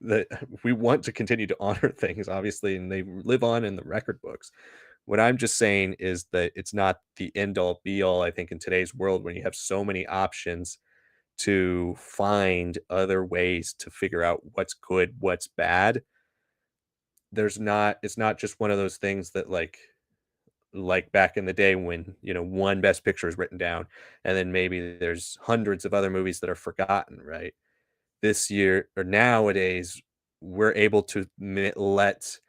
that we want to continue to honor things, obviously, and they live on in the record books. What I'm just saying is that it's not the end all be all, I think, in today's world when you have so many options to find other ways to figure out what's good, what's bad. It's not just one of those things that like back in the day when, one best picture is written down and then maybe there's hundreds of other movies that are forgotten, right? This year or nowadays, we're able to let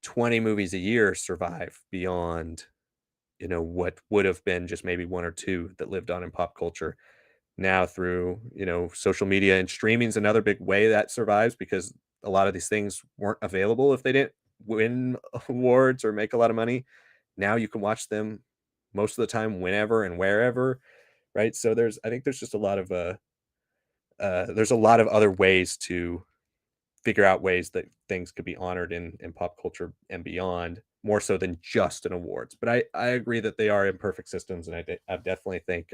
20 movies a year survive beyond, what would have been just maybe one or two that lived on in pop culture. Now through, social media and streaming is another big way that survives because a lot of these things weren't available if they didn't win awards or make a lot of money. Now you can watch them most of the time whenever and wherever, right? So I think there's just a lot of there's a lot of other ways to figure out ways that things could be honored in pop culture and beyond, more so than just in awards. But I agree that they are imperfect systems, and I definitely think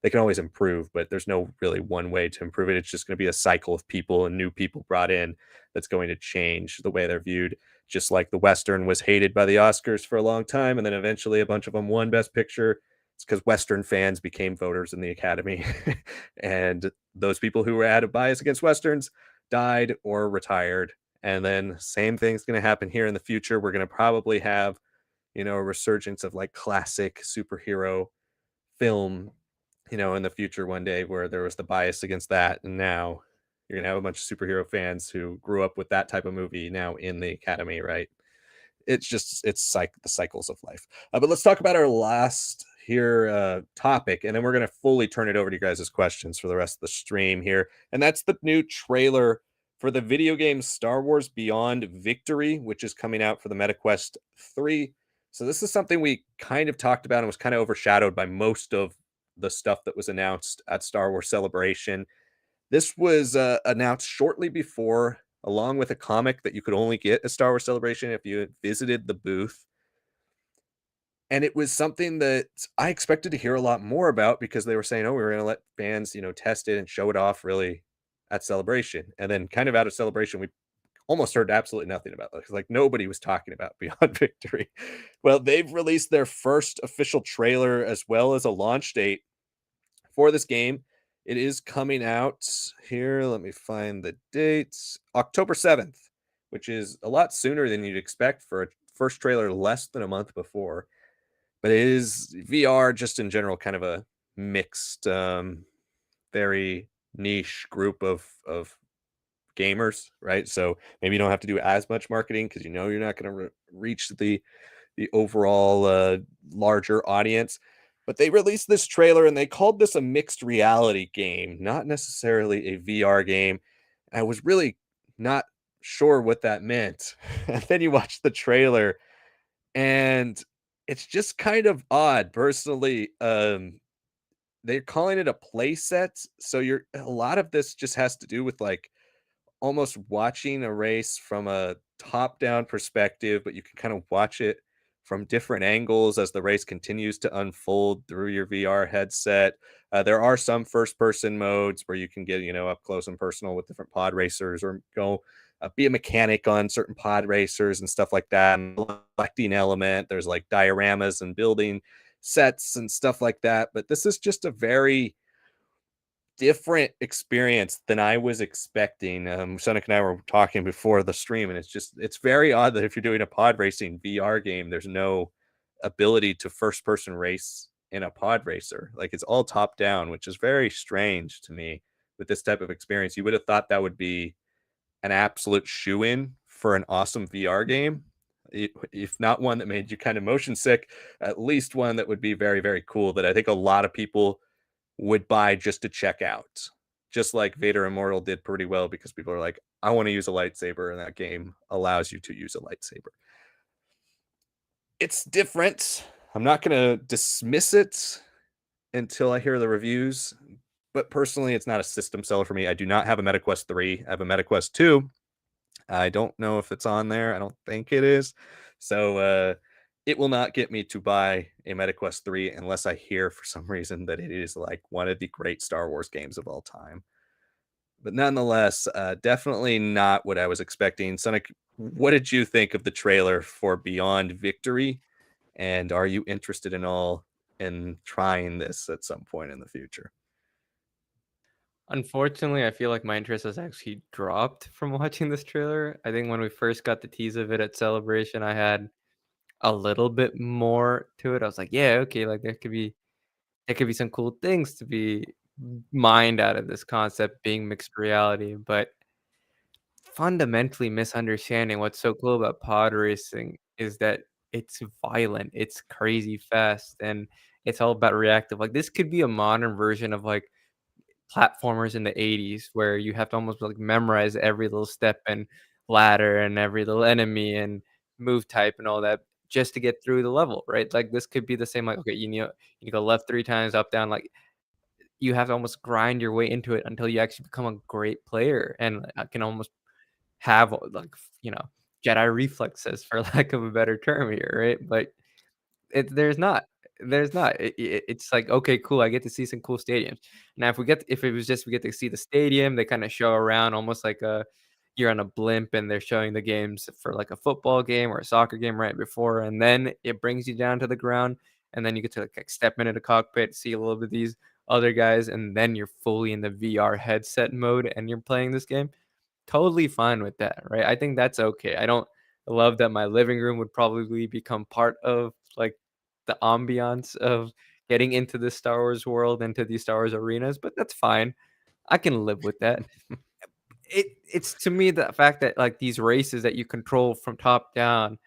they can always improve. But there's no really one way to improve it. It's just going to be a cycle of people and new people brought in that's going to change the way they're viewed. Just like the Western was hated by the Oscars for a long time, and then eventually a bunch of them won Best Picture. It's because Western fans became voters in the Academy, and those people who had a bias against Westerns died or retired. And then same thing's going to happen here in the future. We're going to probably have, a resurgence of like classic superhero film, in the future one day where there was the bias against that. And now you're going to have a bunch of superhero fans who grew up with that type of movie now in the Academy, right? It's like the cycles of life. But let's talk about our last here topic, and then we're going to fully turn it over to you guys' questions for the rest of the stream here. And that's the new trailer for the video game Star Wars Beyond Victory, which is coming out for the MetaQuest 3. So this is something we kind of talked about and was kind of overshadowed by most of the stuff that was announced at Star Wars Celebration. This was announced shortly before, along with a comic that you could only get at Star Wars Celebration if you had visited the booth. And it was something that I expected to hear a lot more about because they were saying, oh, we were going to let fans, test it and show it off really at Celebration. And then kind of out of Celebration, we almost heard absolutely nothing about it. Like nobody was talking about Beyond Victory. Well, they've released their first official trailer as well as a launch date for this game. It is coming out here. Let me find the dates. October 7th, which is a lot sooner than you'd expect for a first trailer less than a month before. But it is VR just in general, kind of a mixed, very niche group of gamers, right? So maybe you don't have to do as much marketing because you're not going to reach the overall larger audience. But they released this trailer and they called this a mixed reality game, not necessarily a VR game. I was really not sure what that meant. And then you watch the trailer and it's just kind of odd personally. They're calling it a play set. So a lot of this just has to do with like almost watching a race from a top-down perspective, but you can kind of watch it from different angles as the race continues to unfold through your VR headset. There are some first-person modes where you can get, up close and personal with different pod racers or go be a mechanic on certain pod racers and stuff like that. And collecting element, there's like dioramas and building sets and stuff like that. But this is just a very different experience than I was expecting. Sonic and I were talking before the stream, and it's very odd that if you're doing a pod racing VR game, there's no ability to first person race in a pod racer. Like it's all top down, which is very strange to me with this type of experience. You would have thought that would be an absolute shoe in for an awesome VR game. If not one that made you kind of motion sick, at least one that would be very, very cool that I think a lot of people would buy just to check out. Just like Vader Immortal did pretty well because people are like, I want to use a lightsaber, and that game allows you to use a lightsaber. It's different. I'm not going to dismiss it until I hear the reviews, but personally, it's not a system seller for me. I do not have a MetaQuest 3. I have a MetaQuest 2. I don't know if it's on there. I don't think it is. So it will not get me to buy a MetaQuest 3 unless I hear for some reason that it is like one of the great Star Wars games of all time. But nonetheless, definitely not what I was expecting. Sonic, what did you think of the trailer for Beyond Victory? And are you interested in all in trying this at some point in the future? Unfortunately, I feel like my interest has actually dropped from watching this trailer. I think when we first got the tease of it at Celebration, I had a little bit more to it. I was like, "Yeah, okay, like there could be some cool things to be mined out of this concept being mixed reality," but fundamentally misunderstanding what's so cool about pod racing is that it's violent, it's crazy fast, and it's all about reactive. Like, this could be a modern version of, like, platformers in the '80s where you have to almost, like, memorize every little step and ladder and every little enemy and move type and all that just to get through the level, right? Like, this could be the same, like, okay, you go left 3 times, up, down, like, you have to almost grind your way into it until you actually become a great player and, can almost have, like, Jedi reflexes for lack of a better term here, right? But there's not. There's not. It's like, "Okay, cool, I get to see some cool stadiums." Now if it was just we get to see the stadium, they kinda show around almost like you're on a blimp and they're showing the games for, like, a football game or a soccer game right before, and then it brings you down to the ground, and then you get to, like, step into the cockpit, see a little bit of these other guys, and then you're fully in the VR headset mode, and you're playing this game. Totally fine with that, right? I think that's okay. I don't love that my living room would probably become part of, like, the ambiance of getting into the Star Wars world, into these Star Wars arenas, but that's fine. I can live with that. It's to me the fact that, like, these races that you control from top down,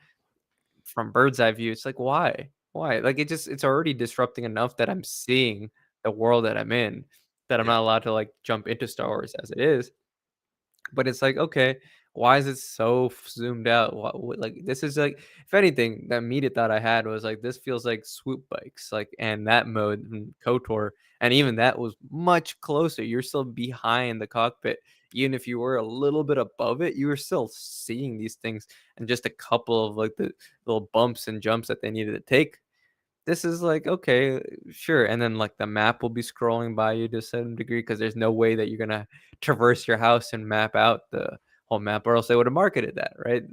from bird's eye view, it's like, why? Why? Like, it's already disrupting enough that I'm seeing the world that I'm in, that I'm Yeah. not allowed to, like, jump into Star Wars as it is. But it's like, okay, why is it so zoomed out? What, like this is like, if anything, the immediate thought I had was like, this feels like swoop bikes, like, and that mode in KOTOR, and even that was much closer. You're still behind the cockpit, even if you were a little bit above it, you were still seeing these things, and just a couple of like the little bumps and jumps that they needed to take. This is like, okay, sure, and then, like, the map will be scrolling by you to a certain degree because there's no way that you're gonna traverse your house and map out the whole map, or else they would've marketed that, right?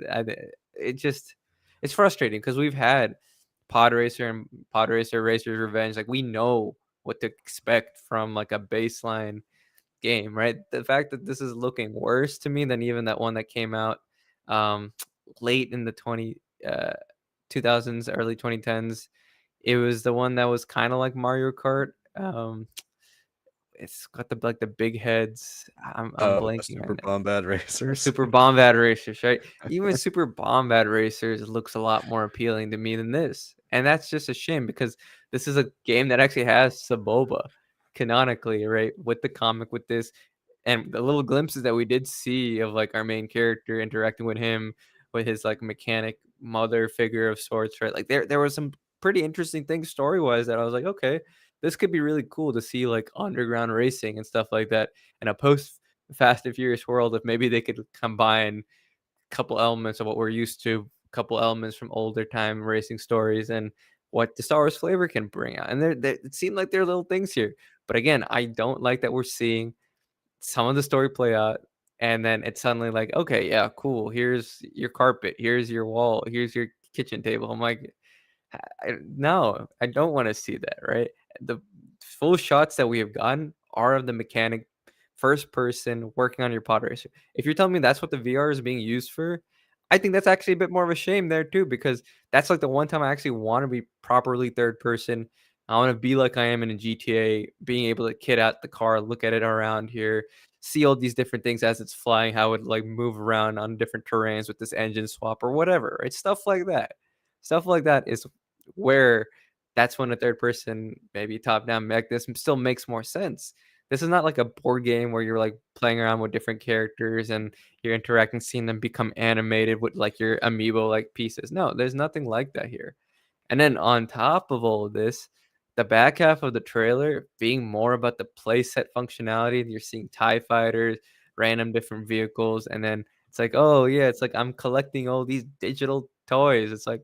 It just it's frustrating because 'cause we've had Pod Racer, Racer's Revenge, like, we know what to expect from, like, a baseline game, right? The fact that this is looking worse to me than even that one that came out, um, late in the 2000s, early 2010s. It was the one that was kinda like Mario Kart. It's got the big heads. I'm Oh, the blanking Super on it. Bombad Racers. Super Bombad Racers, right? Even Super Bombad Racers looks a lot more appealing to me than this, and that's just a shame because this is a game that actually has Saboba canonically, right? With the comic, with this, and the little glimpses that we did see of, like, our main character interacting with him, with his, like, mechanic mother figure of sorts, right? Like, there was some pretty interesting things story-wise that I was like, "Okay, this could be really cool to see, like, underground racing and stuff like that in a post Fast and Furious world if maybe they could combine a couple elements of what we're used to, a couple elements from older time racing stories, and what the Star Wars flavor can bring out." And it seemed like there are little things here. But again, I don't like that we're seeing some of the story play out, and then it's suddenly like, okay, yeah, cool. Here's your carpet. Here's your wall. Here's your kitchen table. I'm like, no, I don't want to see that. Right? The full shots that we have gotten are of the mechanic, first person working on your pod racer. If you're telling me that's what the VR is being used for, I think that's actually a bit more of a shame there too, because that's like the one time I actually want to be properly third person. I want to be like I am in a GTA, being able to kid out the car, look at it around here, see all these different things as it's flying, how it like move around on different terrains with this engine swap or whatever, right? Stuff like that. Stuff like that is where that's when a third person, maybe top down mech, this still makes more sense. This is not like a board game where you're like playing around with different characters and you're interacting, seeing them become animated with like your amiibo like pieces. No, there's nothing like that here. And then on top of all of this, the back half of the trailer being more about the playset functionality. You're seeing TIE fighters, random different vehicles, and then it's like, oh yeah, it's like I'm collecting all these digital toys. It's like,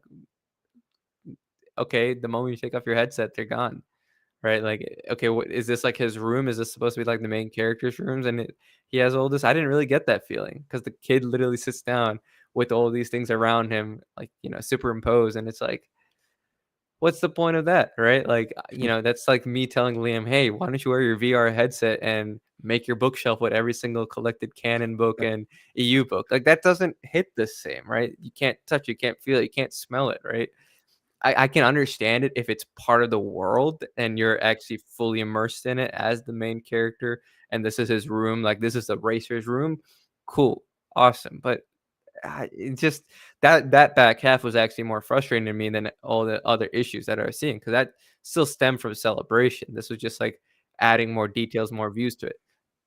okay, the moment you take off your headset, they're gone. Right, like, okay, what is this, like, his room? Is this supposed to be, like, the main character's rooms, and he has all this? I didn't really get that feeling because the kid literally sits down with all these things around him, like, superimposed, and it's like, what's the point of that, right? Like, that's like me telling Liam, "Hey, why don't you wear your VR headset and make your bookshelf with every single collected canon book and EU book?" Like, that doesn't hit the same, right? You can't touch it, you can't feel it, you can't smell it, right? I can understand it if it's part of the world and you're actually fully immersed in it as the main character, and this is his room, like, this is the racer's room. Cool, awesome, but, it just that back half was actually more frustrating to me than all the other issues that I was seeing, because that still stemmed from Celebration. This was just, like, adding more details, more views to it.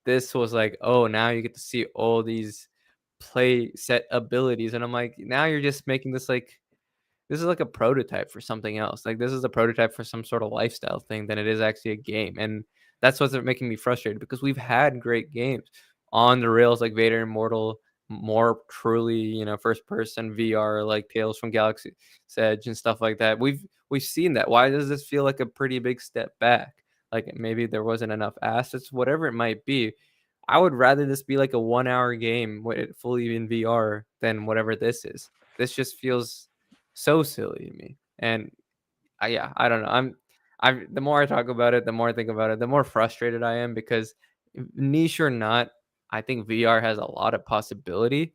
This was like, "Oh, now you get to see all these play set abilities," and I'm like, "Now you're just making this is like a prototype for something else. Like, this is a prototype for some sort of lifestyle thing than it is actually a game." And that's what's making me frustrated because we've had great games on the rails like Vader Immortal, more truly, first person VR like Tales from Galaxy's Edge and stuff like that. We've seen that. Why does this feel like a pretty big step back? Like maybe there wasn't enough assets, whatever it might be. I would rather this be like a 1 hour game with it fully in VR than whatever this is. This just feels so silly to me. And yeah, I don't know. I the more I talk about it, the more I think about it, the more frustrated I am because niche or not, I think VR has a lot of possibility,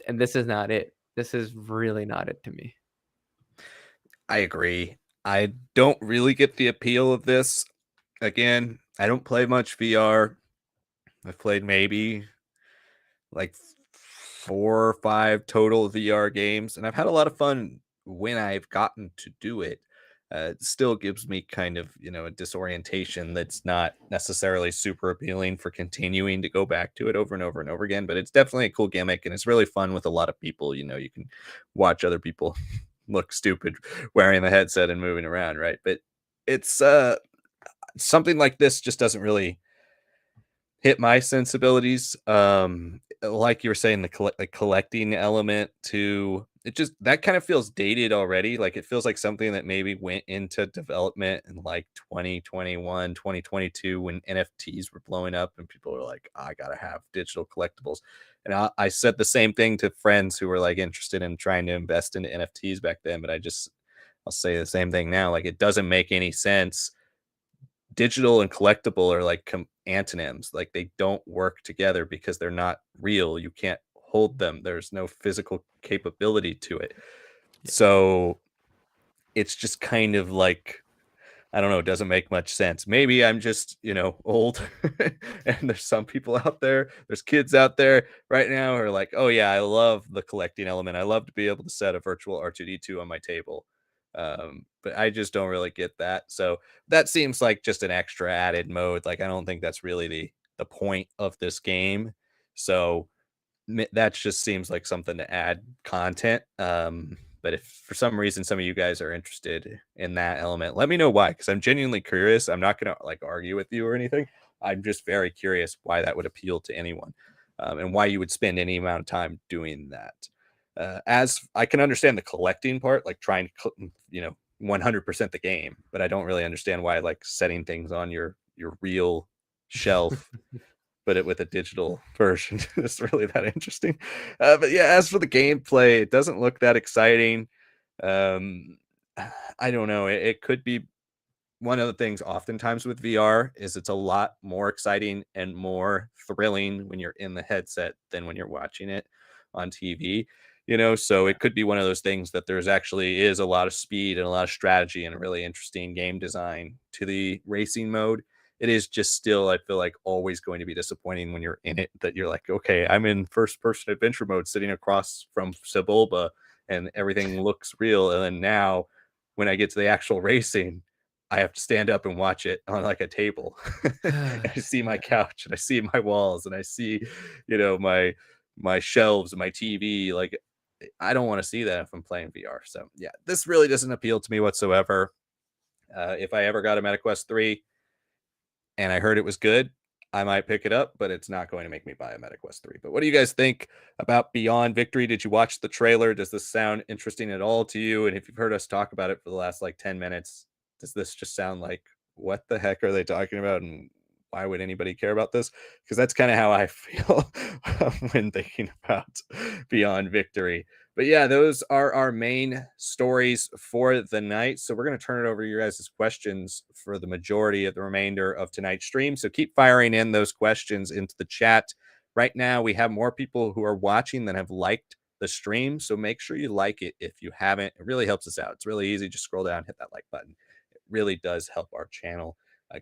and this is not it. This is really not it to me. I agree. I don't really get the appeal of this. Again, I don't play much VR. I've played maybe like 4 or 5 total VR games, and I've had a lot of fun when I've gotten to do it. It still gives me kind of, a disorientation that's not necessarily super appealing for continuing to go back to it over and over and over again, but it's definitely a cool gimmick, and it's really fun with a lot of people. You can watch other people look stupid wearing the headset and moving around, right? But it's, something like this just doesn't really hit my sensibilities. Like you were saying, the collecting element too. It just that kind of feels dated already. Like it feels like something that maybe went into development in like 2021, 2022, when NFTs were blowing up and people were like, I gotta have digital collectibles. And I said the same thing to friends who were like interested in trying to invest into NFTs back then, but I'll say the same thing now. Like it doesn't make any sense. Digital and collectible are like antonyms. Like they don't work together because they're not real. You can't hold them. There's no physical capability to it. Yeah. So it's just kind of like, I don't know, it doesn't make much sense. Maybe I'm just, old and there's some people out there, there's kids out there right now who are like, "Oh yeah, I love the collecting element. I love to be able to set a virtual R2D2 on my table." But I just don't really get that. So that seems like just an extra added mode. Like I don't think that's really the point of this game. So that just seems like something to add content. But if for some reason some of you guys are interested in that element, let me know why, because I'm genuinely curious. I'm not gonna like argue with you or anything. I'm just very curious why that would appeal to anyone, and why you would spend any amount of time doing that. As I can understand the collecting part, like trying to, 100% the game, but I don't really understand why like setting things on your real shelf but it with a digital version is really that interesting. But yeah, as for the gameplay, it doesn't look that exciting. Um, I don't know. It could be one of the things oftentimes with VR is it's a lot more exciting and more thrilling when you're in the headset than when you're watching it on TV. So it could be one of those things that there's actually is a lot of speed and a lot of strategy and a really interesting game design to the racing mode. It is just still, I feel like, always going to be disappointing when you're in it that you're like, okay, I'm in first person adventure mode sitting across from Sebulba and everything looks real. And then now when I get to the actual racing, I have to stand up and watch it on like a table. I see my Yeah. couch and I see my walls and I see, my shelves and my TV. Like, I don't want to see that if I'm playing VR. So yeah, this really doesn't appeal to me whatsoever. If I ever got a MetaQuest 3 and I heard it was good, I might pick it up, but it's not going to make me buy a MetaQuest 3. But what do you guys think about Beyond Victory? Did you watch the trailer? Does this sound interesting at all to you? And if you've heard us talk about it for the last like 10 minutes, does this just sound like, what the heck are they talking about? And why would anybody care about this? Because that's kind of how I feel when thinking about Beyond Victory. But yeah, those are our main stories for the night. So we're going to turn it over to you guys' questions for the majority of the remainder of tonight's stream. So keep firing in those questions into the chat. Right now, we have more people who are watching than have liked the stream. So make sure you like it if you haven't. It really helps us out. It's really easy. Just scroll down, hit that like button. It really does help our channel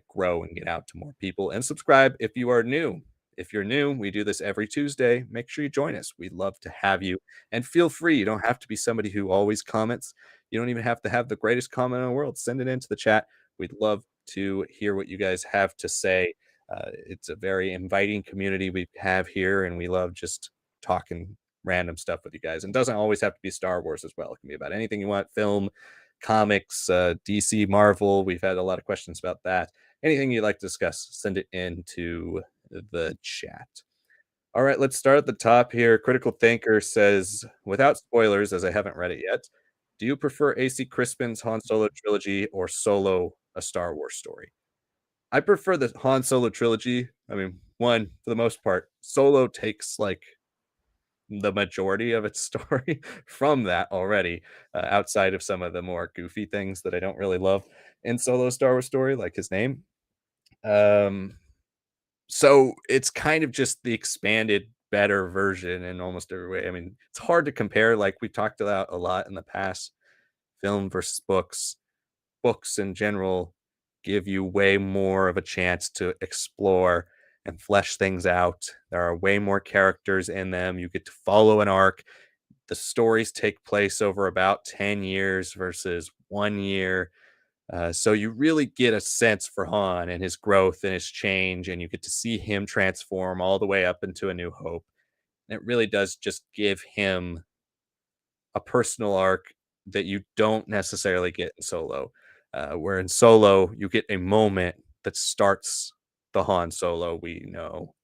grow and get out to more people. And subscribe if you are new. If you're new, we do this every Tuesday. Make sure you join us. We'd love to have you. And feel free. You don't have to be somebody who always comments. You don't even have to have the greatest comment in the world. Send it into the chat. We'd love to hear what you guys have to say. It's a very inviting community we have here, and we love just talking random stuff with you guys. And it doesn't always have to be Star Wars as well. It can be about anything you want: film, comics, DC, Marvel. We've had a lot of questions about that. Anything you'd like to discuss, send it into the chat. All right, let's start at the top here. Critical Thinker says, without spoilers, as I haven't read it yet, do you prefer AC Crispin's Han Solo trilogy or Solo, a Star Wars story? I prefer the Han Solo trilogy. I mean, one, for the most part, Solo takes like the majority of its story from that already, outside of some of the more goofy things that I don't really love in Solo Star Wars story, like his name. Um, so it's kind of just the expanded, better version in almost every way. I mean, it's hard to compare. Like we talked about a lot in the past, film versus books. Books in general give you way more of a chance to explore and flesh things out. There are way more characters in them. You get to follow an arc. The stories take place over about 10 years versus 1 year. So you really get a sense for Han and his growth and his change, and you get to see him transform all the way up into A New Hope. And it really does just give him a personal arc that you don't necessarily get in Solo. Where in Solo, you get a moment that starts the Han Solo we know.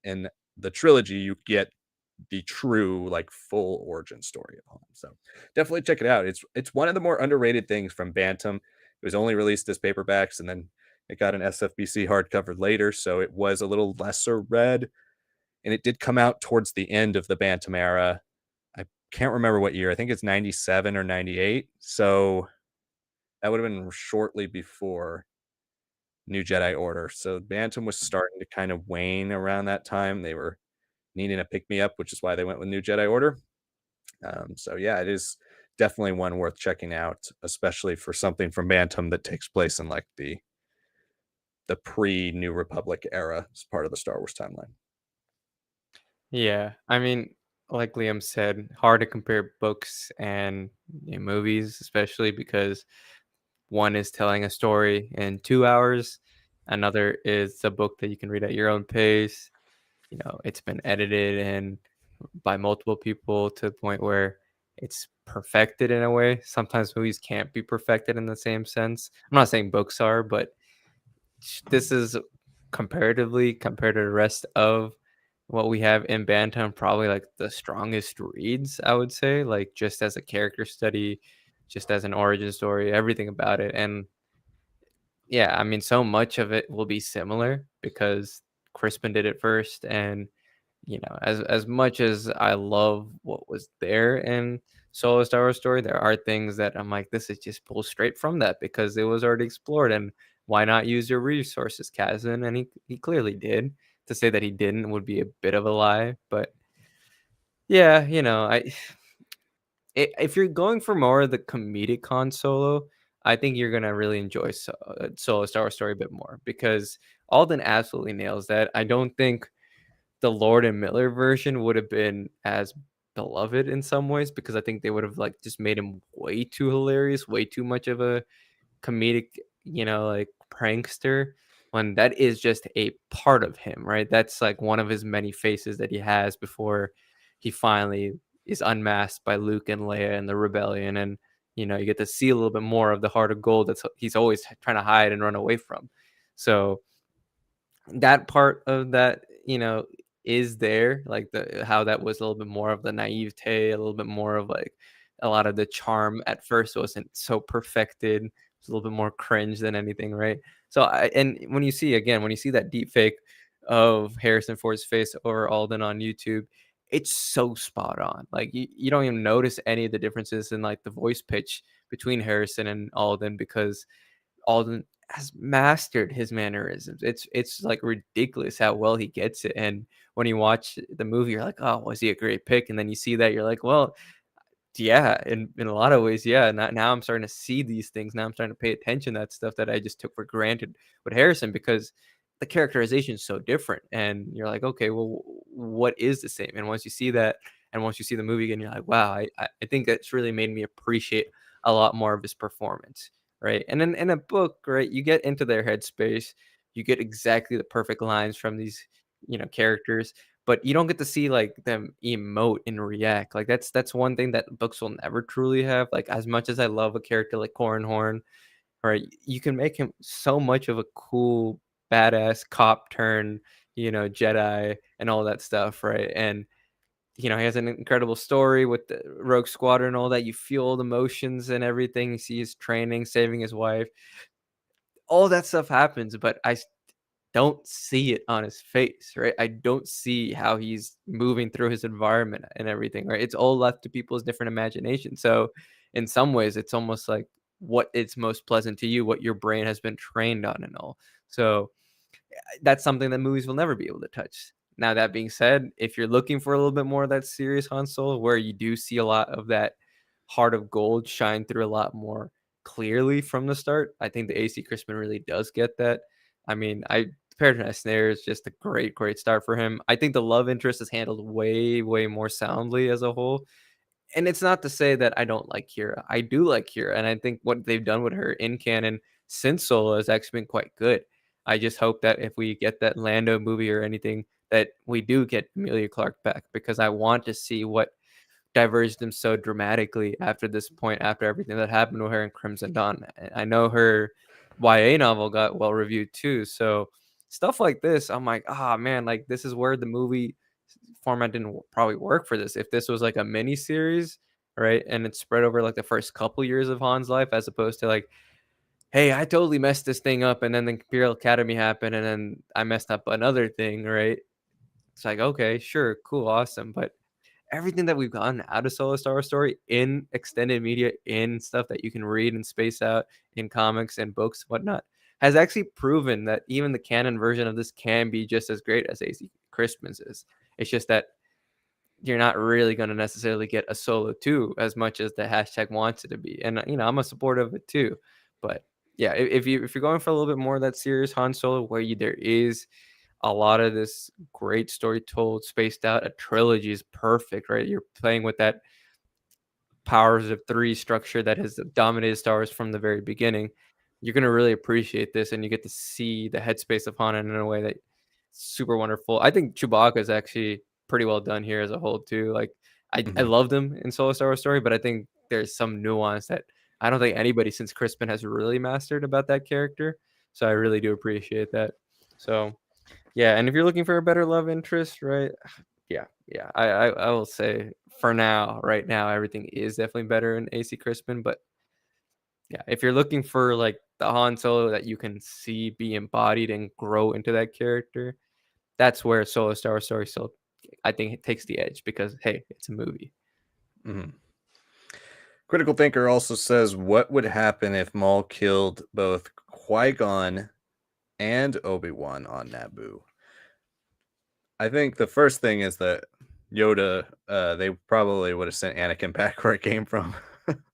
In the trilogy, you get the true, like, full origin story of Han. So definitely check it out. It's one of the more underrated things from Bantam. It was only released as paperbacks, and then it got an SFBC hardcover later, so it was a little lesser read. And it did come out towards the end of the Bantam era. I can't remember what year. I think it's 97 or 98. So that would have been shortly before New Jedi Order. So Bantam was starting to kind of wane around that time. They were needing a pick me up, which is why they went with New Jedi Order. So yeah, it is definitely one worth checking out, especially for something from Bantam that takes place in like the pre New Republic era as part of the Star Wars timeline. Yeah, I mean, like Liam said, hard to compare books and movies, especially because one is telling a story in 2 hours, another is a book that you can read at your own pace. It's been edited and by multiple people to the point where it's perfected in a way. Sometimes movies can't be perfected in the same sense. I'm not saying books are, but this is comparatively compared to the rest of what we have in Bantam, probably like the strongest reads, I would say, like just as a character study, just as an origin story, everything about it. And yeah, I mean, so much of it will be similar because Crispin did it first. And as much as I love what was there in Solo Star Wars Story, there are things that I'm like, this is just pulled straight from that because it was already explored. And why not use your resources, Kazan? And he clearly did. To say that he didn't would be a bit of a lie. But yeah, I if you're going for more of the comedic Han Solo, I think you're gonna really enjoy Solo Star Wars Story a bit more because Alden absolutely nails that. I don't think the Lord and Miller version would have been as beloved in some ways because I think they would have like just made him way too hilarious, way too much of a comedic, like prankster when that is just a part of him, right? That's like one of his many faces that he has before he finally is unmasked by Luke and Leia and the rebellion. And, you get to see a little bit more of the heart of gold that's he's always trying to hide and run away from. So that part of that, is there, like the how that was a little bit more of the naivete, a little bit more of like a lot of the charm at first wasn't so perfected. It's a little bit more cringe than anything, right? So and when you see that deep fake of Harrison Ford's face over Alden on YouTube, it's so spot on. Like you don't even notice any of the differences in like the voice pitch between Harrison and Alden because Alden has mastered his mannerisms. It's like ridiculous how well he gets it. And when you watch the movie, you're like, oh, was he a great pick? And then you see that, you're like, well, yeah, in a lot of ways, yeah. Now I'm starting to see these things. Now I'm starting to pay attention to that stuff that I just took for granted with Harrison because the characterization is so different. And you're like, okay, well, what is the same? And once you see that, and once you see the movie again, you're like, wow, I think that's really made me appreciate a lot more of his performance, right? And then in a book, right, you get into their headspace, you get exactly the perfect lines from these, characters, but you don't get to see like them emote and react. Like that's one thing that books will never truly have. Like as much as I love a character like Corran, right? You can make him so much of a cool, badass cop turn, Jedi and all that stuff, right? And he has an incredible story with the Rogue Squadron and all that. You feel all the emotions and everything. You see his training, saving his wife. All that stuff happens, but I don't see it on his face, right? I don't see how he's moving through his environment and everything, right? It's all left to people's different imagination. So, in some ways, it's almost like what is most pleasant to you, what your brain has been trained on, and all. So, that's something that movies will never be able to touch. Now, that being said, if you're looking for a little bit more of that serious Han Solo, where you do see a lot of that heart of gold shine through a lot more clearly from the start, I think the AC Crispin really does get that. I mean, Paradise Snare is just a great, great start for him. I think the love interest is handled way, way more soundly as a whole. And it's not to say that I don't like Kira. I do like Kira, and I think what they've done with her in canon since Solo has actually been quite good. I just hope that if we get that Lando movie or anything, that we do get Amelia Clark back because I want to see what diverged them so dramatically after this point, after everything that happened with her in Crimson Dawn. I know her YA novel got well reviewed too, so stuff like this, I'm like, ah, man, like this is where the movie format didn't probably work for this. If this was like a mini series, right, and it's spread over like the first couple years of Han's life, as opposed to like, hey, I totally messed this thing up, and then the Imperial Academy happened, and then I messed up another thing, right? It's like, okay, sure, cool, awesome, but everything that we've gotten out of Solo Star Wars Story in extended media, in stuff that you can read and space out in comics and books, whatnot, has actually proven that even the canon version of this can be just as great as AC Crispin's is. It's just that you're not really going to necessarily get a Solo 2 as much as the hashtag wants it to be. And I'm a supporter of it too. But yeah, if you're going for a little bit more of that serious Han Solo, where there is a lot of this great story told, spaced out, a trilogy is perfect, right? You're playing with that powers of three structure that has dominated Star Wars from the very beginning. You're gonna really appreciate this, and you get to see the headspace of Han in a way that super wonderful. I think Chewbacca is actually pretty well done here as a whole too. Like I Mhm. loved him in Solo Star Wars Story, but I think there's some nuance that I don't think anybody since Crispin has really mastered about that character. So I really do appreciate that. So yeah, and if you're looking for a better love interest, right? Yeah. I will say for now, right now, everything is definitely better in AC Crispin. But yeah, if you're looking for like the Han Solo that you can see be embodied and grow into that character, that's where Solo Star Wars Story still, I think, it takes the edge because hey, it's a movie. Mhm. Critical Thinker also says, what would happen if Maul killed both Qui-Gon and Obi-Wan on Naboo? I think the first thing is that Yoda, they probably would have sent Anakin back where it came from.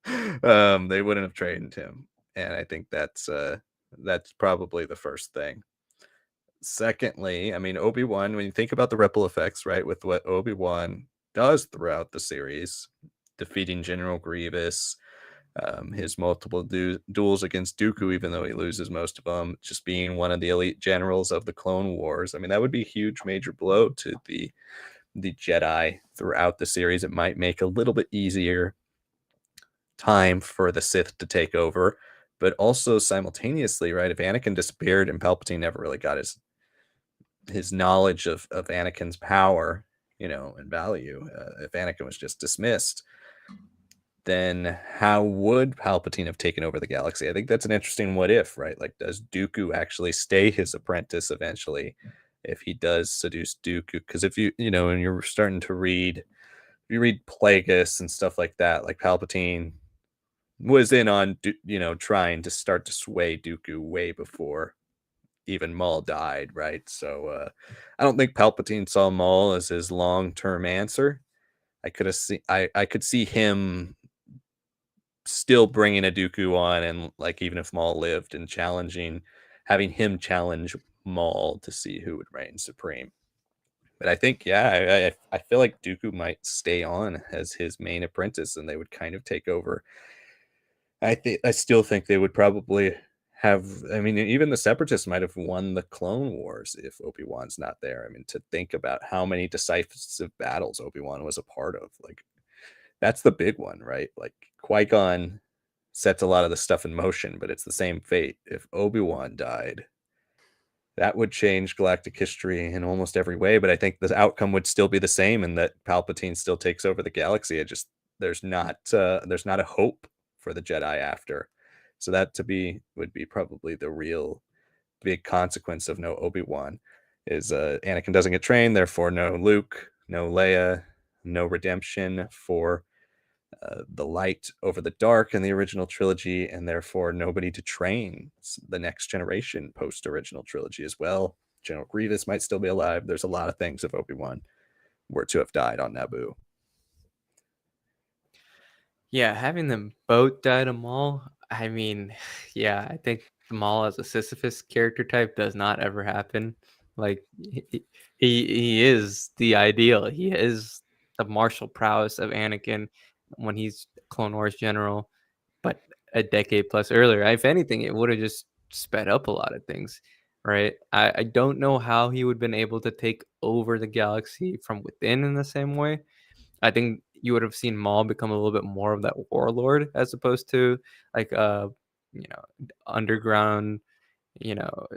They wouldn't have trained him, and I think that's probably the first thing. Secondly, I mean, Obi-Wan, when you think about the ripple effects, right, with what Obi-Wan does throughout the series, defeating General Grievous, his multiple duels against Dooku, even though he loses most of them, just being one of the elite generals of the Clone Wars. I mean, that would be a huge major blow to the Jedi throughout the series. It might make a little bit easier time for the Sith to take over, but also simultaneously, right? If Anakin disappeared and Palpatine never really got his knowledge of Anakin's power, and value, if Anakin was just dismissed, then how would Palpatine have taken over the galaxy? I think that's an interesting what if, right? Like, does Dooku actually stay his apprentice eventually if he does seduce Dooku? Because if and you're starting to read, if you read Plagueis and stuff like that, like Palpatine was in on, trying to start to sway Dooku way before even Maul died, right? So I don't think Palpatine saw Maul as his long-term answer. I could see him still bringing a Dooku on, and like even if Maul lived, and having him challenge Maul to see who would reign supreme. But I think, yeah, I feel like Dooku might stay on as his main apprentice, and they would kind of take over. I still think they would probably have. I mean, even the Separatists might have won the Clone Wars if Obi-Wan's not there. I mean, to think about how many decisive battles Obi-Wan was a part of, like that's the big one, right? Like Qui-Gon sets a lot of the stuff in motion, but it's the same fate. If Obi-Wan died, that would change galactic history in almost every way, but I think the outcome would still be the same, and that Palpatine still takes over the galaxy. It just there's not a hope for the Jedi after. So that to be would be probably the real big consequence of no Obi-Wan is Anakin doesn't get trained, therefore no Luke, no Leia, no redemption for the light over the dark in the original trilogy, and therefore nobody to train the next generation post original trilogy as well. General Grievous might still be alive. There's a lot of things if Obi-Wan were to have died on Naboo. Yeah, having them both die to Maul, I mean, yeah, I think Maul as a Sisyphus character type does not ever happen. Like he is the ideal. He is the martial prowess of Anakin when he's Clone Wars general, but a decade plus earlier. If anything, it would have just sped up a lot of things, right? I don't know how he would have been able to take over the galaxy from within in the same way. I think you would have seen Maul become a little bit more of that warlord as opposed to like underground, you know,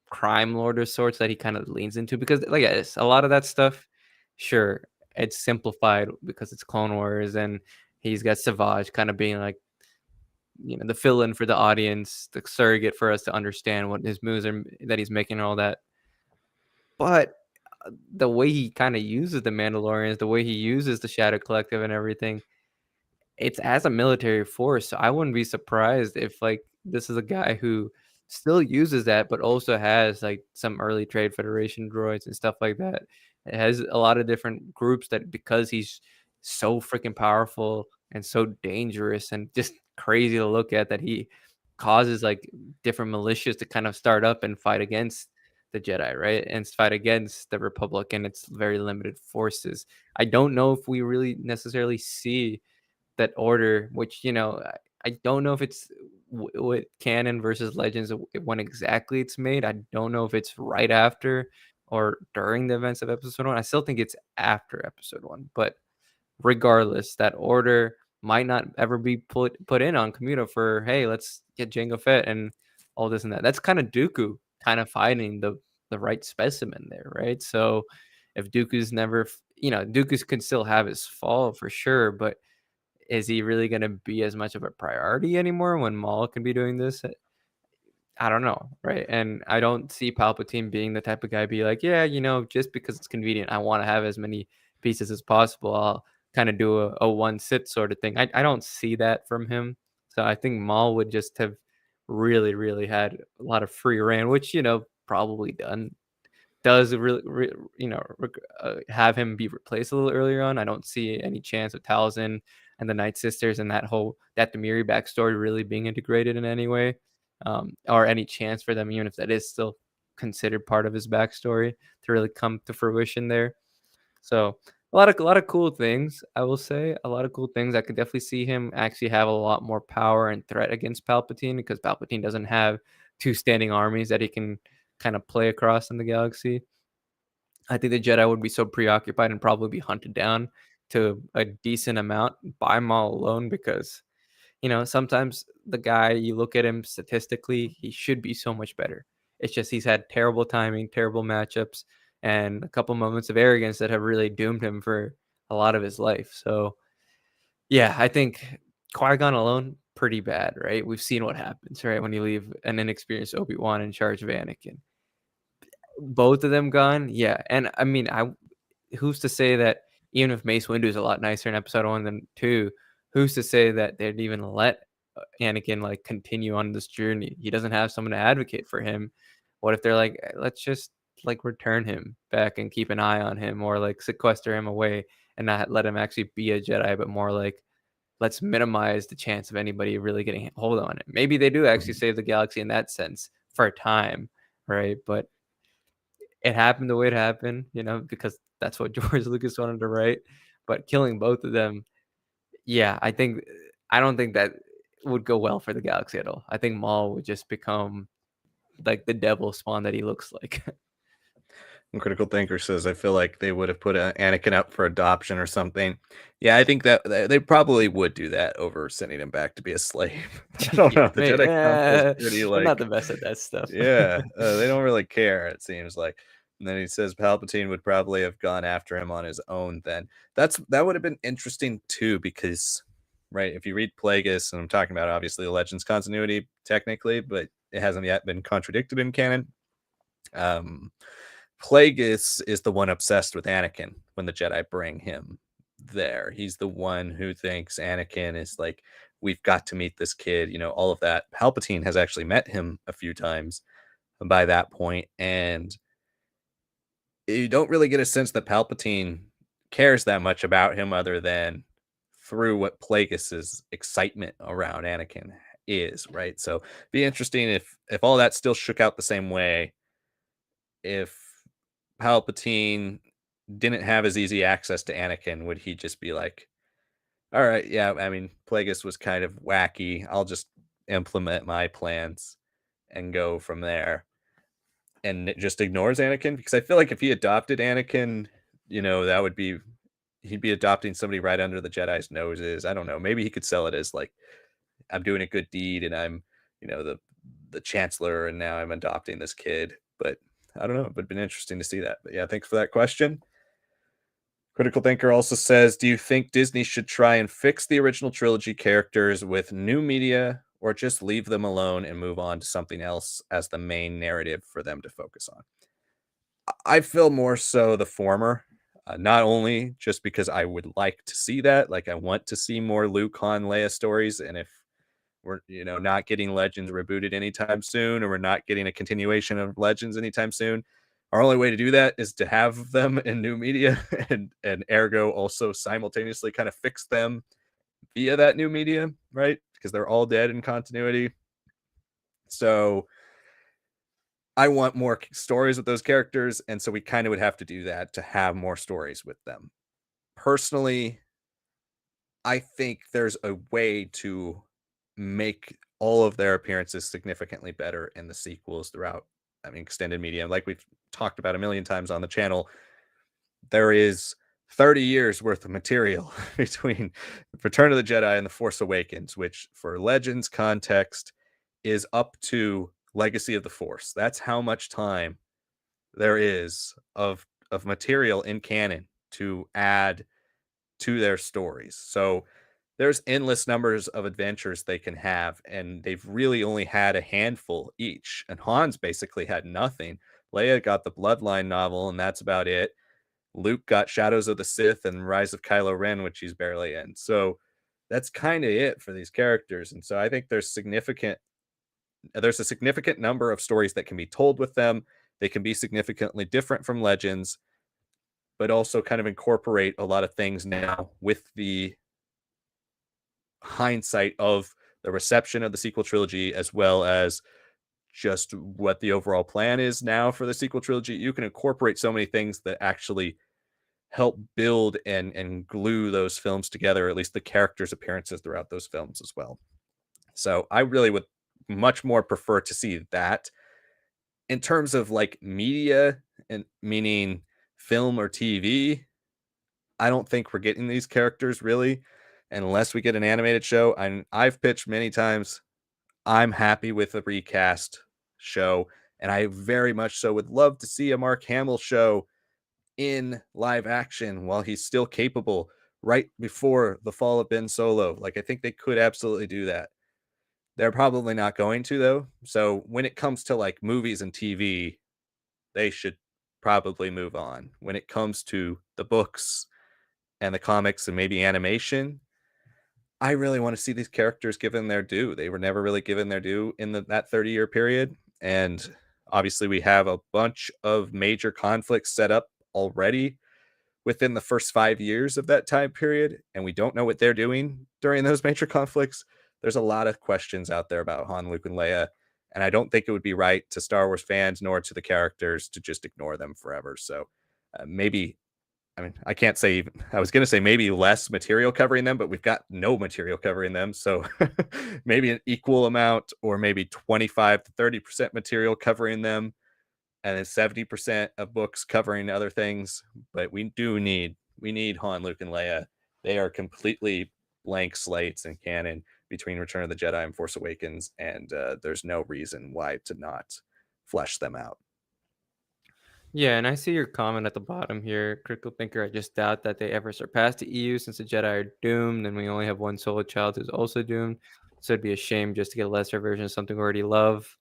crime lord of sorts that he kind of leans into because like yes, a lot of that stuff, sure, it's simplified because it's Clone Wars and he's got Savage kind of being like, the fill-in for the audience, the surrogate for us to understand what his moves are that he's making and all that. But the way he kind of uses the Mandalorians, the way he uses the Shadow Collective and everything, it's as a military force. So I wouldn't be surprised if like this is a guy who still uses that, but also has like some early Trade Federation droids and stuff like that. It has a lot of different groups that because he's so freaking powerful and so dangerous and just crazy to look at that he causes like different militias to kind of start up and fight against the Jedi, right? And fight against the Republic and its very limited forces. I don't know if we really necessarily see that order, which I don't know if it's with canon versus legends when exactly it's made. I don't know if it's right after or during the events of episode one. I still think it's after episode one, but regardless, that order might not ever be put in on Kamino for hey, let's get Jango Fett and all this and that. That's kind of Dooku kind of finding the right specimen there, right? So if Dooku's never, Dooku's can still have his fall for sure, but is he really gonna be as much of a priority anymore when Maul can be doing this? I don't know, right? And I don't see Palpatine being the type of guy be like, yeah, just because it's convenient, I want to have as many pieces as possible. I'll kind of do a one sit sort of thing. I don't see that from him. So I think Maul would just have really, really had a lot of free reign, which probably does have him be replaced a little earlier on. I don't see any chance of Talzin and the Night Sisters and that Demiri backstory really being integrated in any way, or any chance for them, even if that is still considered part of his backstory, to really come to fruition there. So a lot of cool things, I will say. A lot of cool things. I could definitely see him actually have a lot more power and threat against Palpatine, because Palpatine doesn't have two standing armies that he can kind of play across in the galaxy. I think the Jedi would be so preoccupied and probably be hunted down to a decent amount by Maul alone, because sometimes the guy, you look at him statistically, he should be so much better. It's just he's had terrible timing, terrible matchups, and a couple moments of arrogance that have really doomed him for a lot of his life. So, yeah, I think Qui-Gon alone, pretty bad, right? We've seen what happens, right, when you leave an inexperienced Obi-Wan in charge of Anakin. Both of them gone, yeah, and I mean, who's to say that even if Mace Windu is a lot nicer in episode 1 than 2, who's to say that they'd even let Anakin, like, continue on this journey? He doesn't have someone to advocate for him. What if they're like, "Let's just, like, return him back and keep an eye on him, or, like, sequester him away and not let him actually be a Jedi, but more like, let's minimize the chance of anybody really getting hold on it." Maybe they do actually Mhm. save the galaxy in that sense for a time, right? But it happened the way it happened, because that's what George Lucas wanted to write. But killing both of them, yeah, I don't think that would go well for the galaxy at all. I think Maul would just become like the devil spawn that he looks like. And Critical Thinker says, I feel like they would have put Anakin up for adoption or something. Yeah, I think that they probably would do that over sending him back to be a slave. I don't Yeah, know. The Jedi Council is pretty they're not the like, best at that stuff. yeah, they don't really care, it seems like. And then he says Palpatine would probably have gone after him on his own then. That would have been interesting too, because right, if you read Plagueis, and I'm talking about obviously the Legends continuity technically, but it hasn't yet been contradicted in canon. Um Plagueis is the one obsessed with Anakin when the Jedi bring him there. He's the one who thinks Anakin is like, we've got to meet this kid, all of that. Palpatine has actually met him a few times by that point, and you don't really get a sense that Palpatine cares that much about him other than through what Plagueis's excitement around Anakin is, right? So be interesting if all that still shook out the same way, if Palpatine didn't have as easy access to Anakin, would he just be like, all right, yeah, I mean, Plagueis was kind of wacky. I'll just implement my plans and go from there. And it just ignores Anakin? Because I feel like if he adopted Anakin, that would be he'd be adopting somebody right under the Jedi's noses. I don't know. Maybe he could sell it as like, I'm doing a good deed and I'm, the chancellor and now I'm adopting this kid. But I don't know. It would have been interesting to see that. But yeah, thanks for that question. Critical Thinker also says, do you think Disney should try and fix the original trilogy characters with new media or just leave them alone and move on to something else as the main narrative for them to focus on? I feel more so the former, not only just because I would like to see that, like I want to see more Luke, Han, Leia stories, and if we're not getting Legends rebooted anytime soon, or we're not getting a continuation of Legends anytime soon, our only way to do that is to have them in new media, and ergo also simultaneously kind of fix them via that new media, right? Because they're all dead in continuity. So I want more stories with those characters, and so we kind of would have to do that to have more stories with them. Personally, I think there's a way to make all of their appearances significantly better in the sequels throughout, I mean, extended media. Like we've talked about a million times on the channel, there is 30 years worth of material between Return of the Jedi and The Force Awakens, which for Legends context is up to Legacy of the Force. That's how much time there is of material in canon to add to their stories. So there's endless numbers of adventures they can have, and they've really only had a handful each. And Han's basically had nothing. Leia got the Bloodline novel, and that's about it. Luke got Shadows of the Sith and Rise of Kylo Ren, which he's barely in. So that's kind of it for these characters. And so I think there's a significant number of stories that can be told with them. They can be significantly different from Legends, but also kind of incorporate a lot of things now with the hindsight of the reception of the sequel trilogy, as well as just what the overall plan is now for the sequel trilogy. You can incorporate so many things that actually help build and glue those films together, at least the characters' appearances throughout those films as well. So I really would much more prefer to see that. In terms of like media and meaning film or TV, I don't think we're getting these characters really unless we get an animated show. I've pitched many times. I'm happy with the recast show, and I very much so would love to see a Mark Hamill show in live action while he's still capable right before the fall of Ben Solo. Like, I think they could absolutely do that. They're probably not going to, though. So when it comes to like movies and TV, they should probably move on. When it comes to the books and the comics and maybe animation, I really want to see these characters given their due. They were never really given their due in that 30-year period. And obviously, we have a bunch of major conflicts set up already within the first 5 years of that time period. And we don't know what they're doing during those major conflicts. There's a lot of questions out there about Han, Luke, and Leia. And I don't think it would be right to Star Wars fans nor to the characters to just ignore them forever. So maybe I mean, I can't say even, I was going to say maybe less material covering them, but we've got no material covering them. So maybe an equal amount or maybe 25 to 30% material covering them and then 70% of books covering other things. But we need Han, Luke, and Leia. They are completely blank slates in canon between Return of the Jedi and Force Awakens. And there's no reason why to not flesh them out. Yeah, and I see your comment at the bottom here. Critical thinker, I just doubt that they ever surpass the EU since the Jedi are doomed, and we only have one solo child who's also doomed. So it'd be a shame just to get a lesser version of something we already love.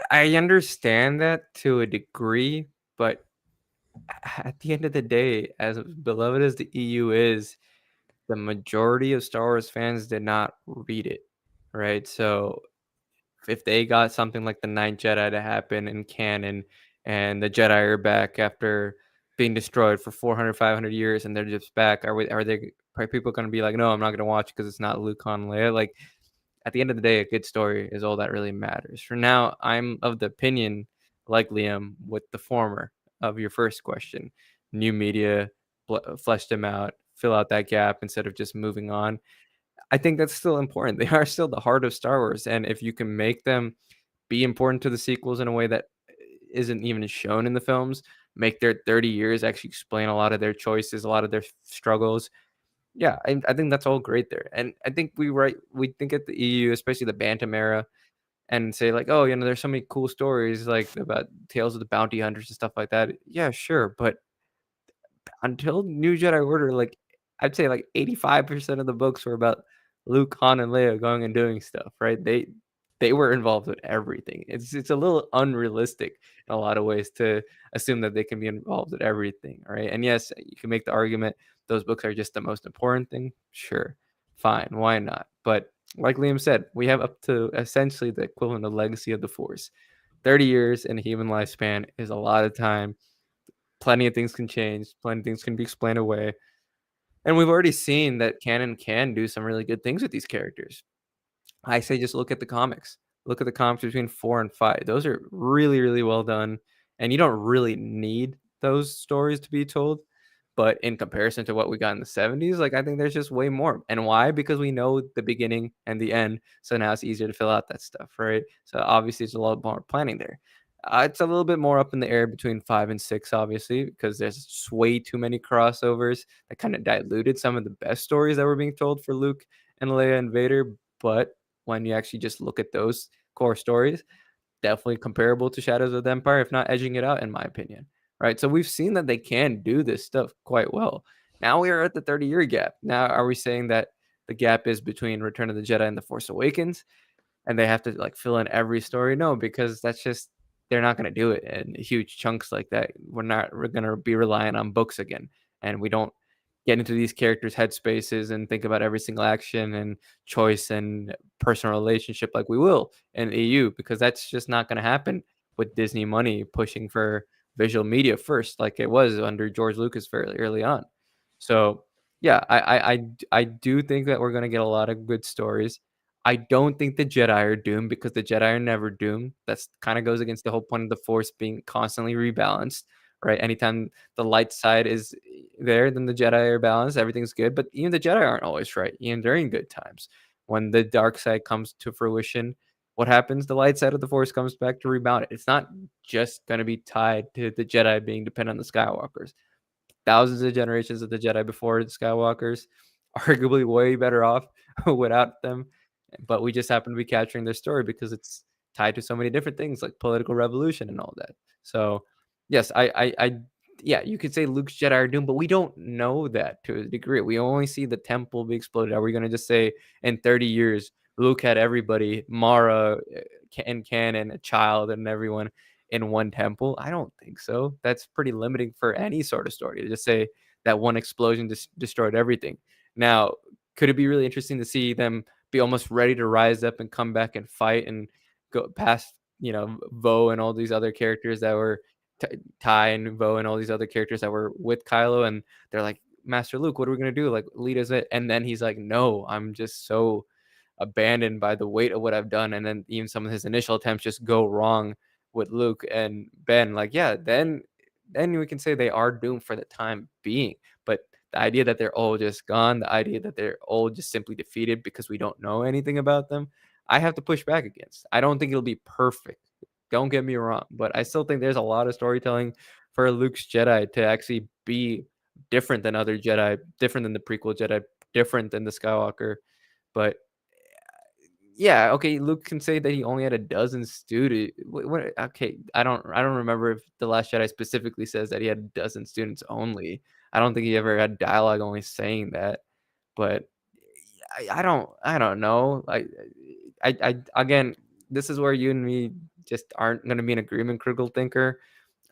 I understand that to a degree, but at the end of the day, as beloved as the EU is, the majority of Star Wars fans did not read it, right? So if they got something like the Ninth Jedi to happen in canon, and the Jedi are back after being destroyed for 400, 500 years, and they're just back, are people going to be like, no, I'm not going to watch because it's not Luke, Han, Leia? Like, at the end of the day, a good story is all that really matters. For now, I'm of the opinion, like Liam, with the former of your first question. New media, flesh them out, fill out that gap instead of just moving on. I think that's still important. They are still the heart of Star Wars, and if you can make them be important to the sequels in a way that isn't even shown in the films, make their 30 years actually explain a lot of their choices, a lot of their struggles. Yeah, I think that's all great there. And I think we think at the EU, especially the Bantam era, and say like, oh, there's so many cool stories like about Tales of the Bounty Hunters and stuff like that. Yeah, sure, but until New Jedi Order, like I'd say like 85% of the books were about Luke, Han, and Leia going and doing stuff, right? They were involved with everything. It's a little unrealistic in a lot of ways to assume that they can be involved with everything, right? And yes, you can make the argument those books are just the most important thing. Sure, fine, why not? But like Liam said, we have up to essentially the equivalent of legacy of the Force. 30 years in a human lifespan is a lot of time. Plenty of things can change, plenty of things can be explained away. And we've already seen that canon can do some really good things with these characters. I say just look at the comics. Look at the comics between 4 and 5. Those are really, really well done, and you don't really need those stories to be told. But in comparison to what we got in the 70s, like I think there's just way more. And why? Because we know the beginning and the end. So now it's easier to fill out that stuff, right? So obviously it's a lot more planning there. It's a little bit more up in the air between 5 and 6, obviously, because there's just way too many crossovers that kind of diluted some of the best stories that were being told for Luke and Leia and Vader. But when you actually just look at those core stories, definitely comparable to Shadows of the Empire, if not edging it out, in my opinion. Right. So we've seen that they can do this stuff quite well. Now we are at the 30-year gap. Now, are we saying that the gap is between Return of the Jedi and The Force Awakens and they have to like fill in every story? No, because that's just they're not going to do it in huge chunks like that. We're going to be relying on books again, and we don't get into these characters' headspaces and think about every single action and choice and personal relationship like we will in EU, because that's just not going to happen. with Disney money pushing for visual media first, like it was under George Lucas fairly early on. So yeah, I do think that we're gonna get a lot of good stories. I don't think the Jedi are doomed because the Jedi are never doomed. That's kind of goes against the whole point of the Force being constantly rebalanced, right? Anytime the light side is there, then the Jedi are balanced. Everything's good. But even the Jedi aren't always right, even during good times. When the dark side comes to fruition, what happens? The light side of the Force comes back to rebound it. It's not just going to be tied to the Jedi being dependent on the Skywalkers. Thousands of generations of the Jedi before the Skywalkers, arguably way better off without them. But we just happen to be capturing their story because it's tied to so many different things like political revolution and all that. So, yes, yeah, you could say Luke's Jedi are doomed, but we don't know that to a degree. We only see the temple be exploded. Are we going to just say in 30 years, Luke had everybody, Mara and canon, a child, and everyone in one temple? I don't think so. That's pretty limiting for any sort of story to just say that one explosion destroyed everything. Now, could it be really interesting to see them be almost ready to rise up and come back and fight and go past, Vo and all these other characters that were Ty and Vo and all these other characters that were with Kylo, and they're like, Master Luke, what are we gonna do? Like, lead us it. And then he's like, no, I'm just so abandoned by the weight of what I've done. And then even some of his initial attempts just go wrong with Luke and Ben. Like, yeah, then we can say they are doomed for the time being. But the idea that they're all just gone, the idea that they're all just simply defeated because we don't know anything about them, I have to push back against. I don't think it'll be perfect. Don't get me wrong, but I still think there's a lot of storytelling for Luke's Jedi to actually be different than other Jedi, different than the prequel Jedi, different than the Skywalker. But yeah, okay, Luke can say that he only had a dozen students. What, okay, I don't remember if The Last Jedi specifically says that he had a dozen students only. I don't think he ever had dialogue only saying that. But I don't know. Again, this is where you and me just aren't gonna be in agreement, critical thinker.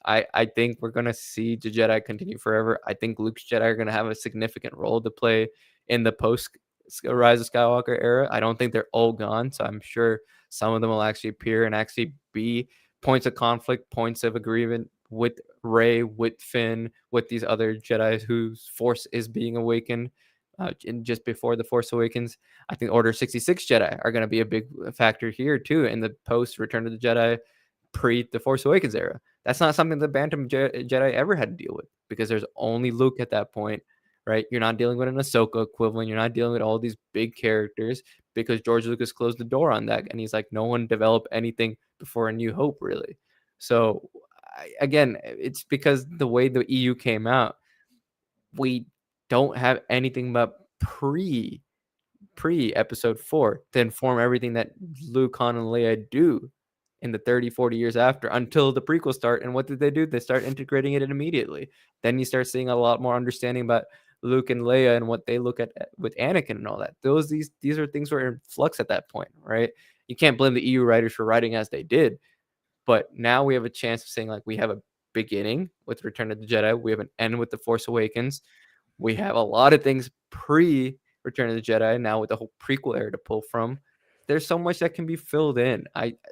I think we're gonna see the Jedi continue forever. I think Luke's Jedi are gonna have a significant role to play in the post Rise of Skywalker era. I don't think they're all gone, so I'm sure some of them will actually appear and actually be points of conflict, points of agreement with Rey, with Finn, with these other Jedi whose Force is being awakened. In just before the Force Awakens, I think Order 66 Jedi are going to be a big factor here too in the post Return of the Jedi, pre the Force Awakens era. That's not something the Bantam Jedi ever had to deal with because there's only Luke at that point, right? You're not dealing with an Ahsoka equivalent. You're not dealing with all these big characters because George Lucas closed the door on that, and he's like, no one developed anything before A New Hope, really. So again, it's because the way the EU came out, we don't have anything but pre episode 4 to inform everything that Luke, Han, and Leia do in the 30, 40 years after until the prequels start. And what did they do? They start integrating it immediately. Then you start seeing a lot more understanding about Luke and Leia and what they look at with Anakin and all that. These are things were in flux at that point, right? You can't blame the EU writers for writing as they did, but now we have a chance of saying like we have a beginning with Return of the Jedi, we have an end with the Force Awakens, we have a lot of things pre Return of the Jedi now with the whole prequel era to pull from. There's so much that can be filled in.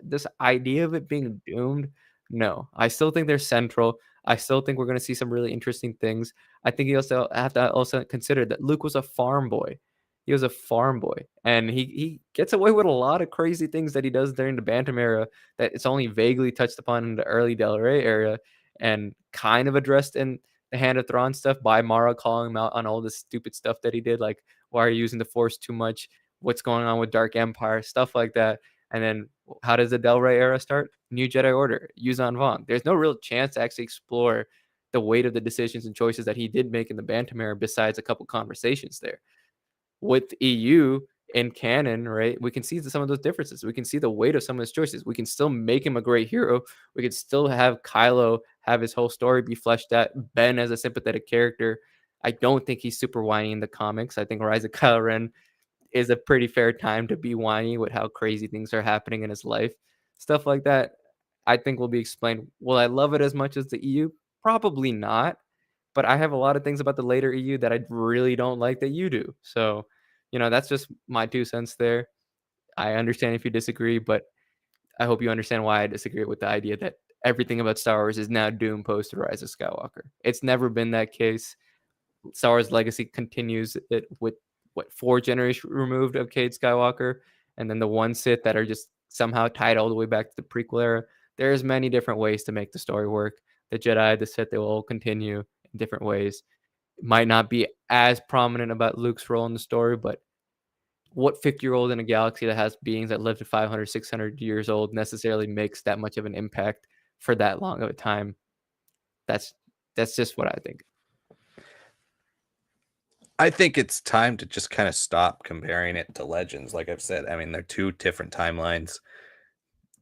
This idea of it being doomed, no. I still think they're central. I still think we're going to see some really interesting things. I think you also have to also consider that Luke was a farm boy. He was a farm boy, and he gets away with a lot of crazy things that he does during the Bantam era that it's only vaguely touched upon in the early Del Rey era and kind of addressed in the Hand of Thrawn stuff by Mara calling him out on all the stupid stuff that he did, like why are you using the Force too much? What's going on with Dark Empire? Stuff like that. And then how does the Del Rey era start? New Jedi Order, Yuuzhan Vong. There's no real chance to actually explore the weight of the decisions and choices that he did make in the Bantam era besides a couple conversations there. With EU in canon, right? We can see some of those differences. We can see the weight of some of his choices. We can still make him a great hero. We can still have Kylo have his whole story be fleshed out. Ben as a sympathetic character. I don't think he's super whiny in the comics. I think Rise of Kylo Ren is a pretty fair time to be whiny with how crazy things are happening in his life. Stuff like that, I think will be explained. Will I love it as much as the EU? Probably not. But I have a lot of things about the later EU that I really don't like that you do. So, that's just my 2 cents there. I understand if you disagree, but I hope you understand why I disagree with the idea that everything about Star Wars is now doomed post Rise of Skywalker. It's never been that case. Star Wars legacy continues it with what 4 generations removed of Cade Skywalker, and then the one Sith that are just somehow tied all the way back to the prequel era. There's many different ways to make the story work. The Jedi, the Sith, they will all continue in different ways. It might not be as prominent about Luke's role in the story, but what 50-year-old in a galaxy that has beings that live to 500, 600 years old necessarily makes that much of an impact for that long of a time? That's that's just what I think. I think it's time to just kind of stop comparing it to Legends. Like I've said, I mean, they're two different timelines.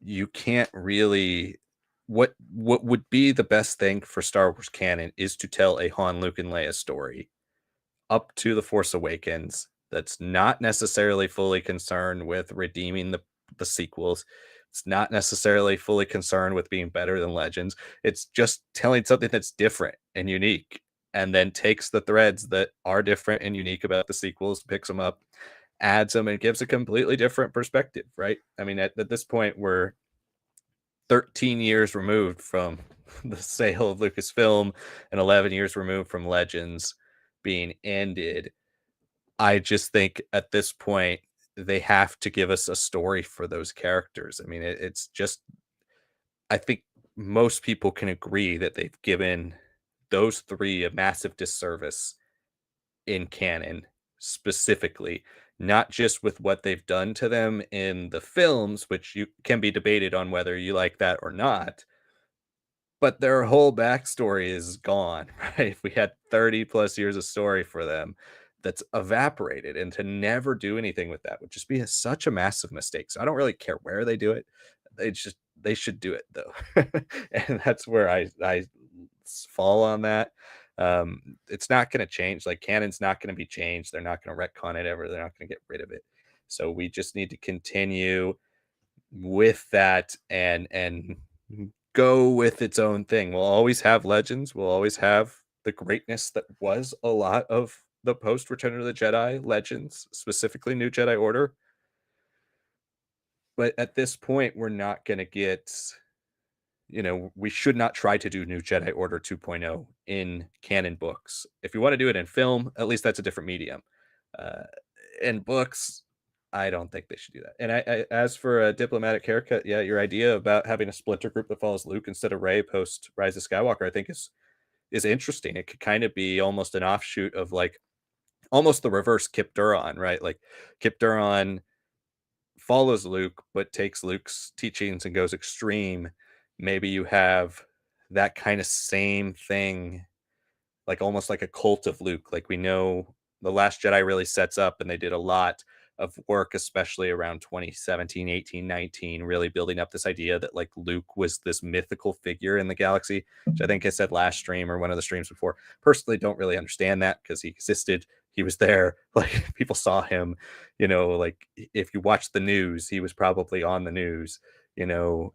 You can't really what would be the best thing for Star Wars canon is to tell a Han, Luke, and Leia story up to The Force Awakens that's not necessarily fully concerned with redeeming the sequels. It's not necessarily fully concerned with being better than Legends. It's just telling something that's different and unique, and then takes the threads that are different and unique about the sequels, picks them up, adds them, and gives a completely different perspective, right? I mean, at this point, we're 13 years removed from the sale of Lucasfilm and 11 years removed from Legends being ended. I just think at this point they have to give us a story for those characters. I mean, it's just, I think most people can agree that they've given those three a massive disservice in canon, specifically, not just with what they've done to them in the films, which you can be debated on whether you like that or not, but their whole backstory is gone, right? We had 30 plus years of story for them that's evaporated, and to never do anything with that would just be such a massive mistake. So I don't really care where they do it. They should do it though. And that's where I fall on that. It's not going to change. Like canon's not going to be changed. They're not going to retcon it ever. They're not going to get rid of it. So we just need to continue with that and go with its own thing. We'll always have Legends. We'll always have the greatness that was a lot of the post Return of the Jedi Legends, specifically New Jedi Order. But at this point, we're not going to get, we should not try to do New Jedi Order 2.0 in canon books. If you want to do it in film, at least that's a different medium. Uh, in books, I don't think they should do that. And as for a diplomatic haircut, yeah, your idea about having a splinter group that follows Luke instead of Rey post Rise of Skywalker, I think is interesting. It could kind of be almost an offshoot of like almost the reverse Kip Duron, right? Like Kip Duron follows Luke, but takes Luke's teachings and goes extreme. Maybe you have that kind of same thing, like almost like a cult of Luke. Like we know The Last Jedi really sets up, and they did a lot of work, especially around 2017, 18, 19, really building up this idea that like Luke was this mythical figure in the galaxy, which I think I said last stream or one of the streams before. Personally, don't really understand that because he existed. He was there. Like people saw him, like if you watch the news, he was probably on the news, you know,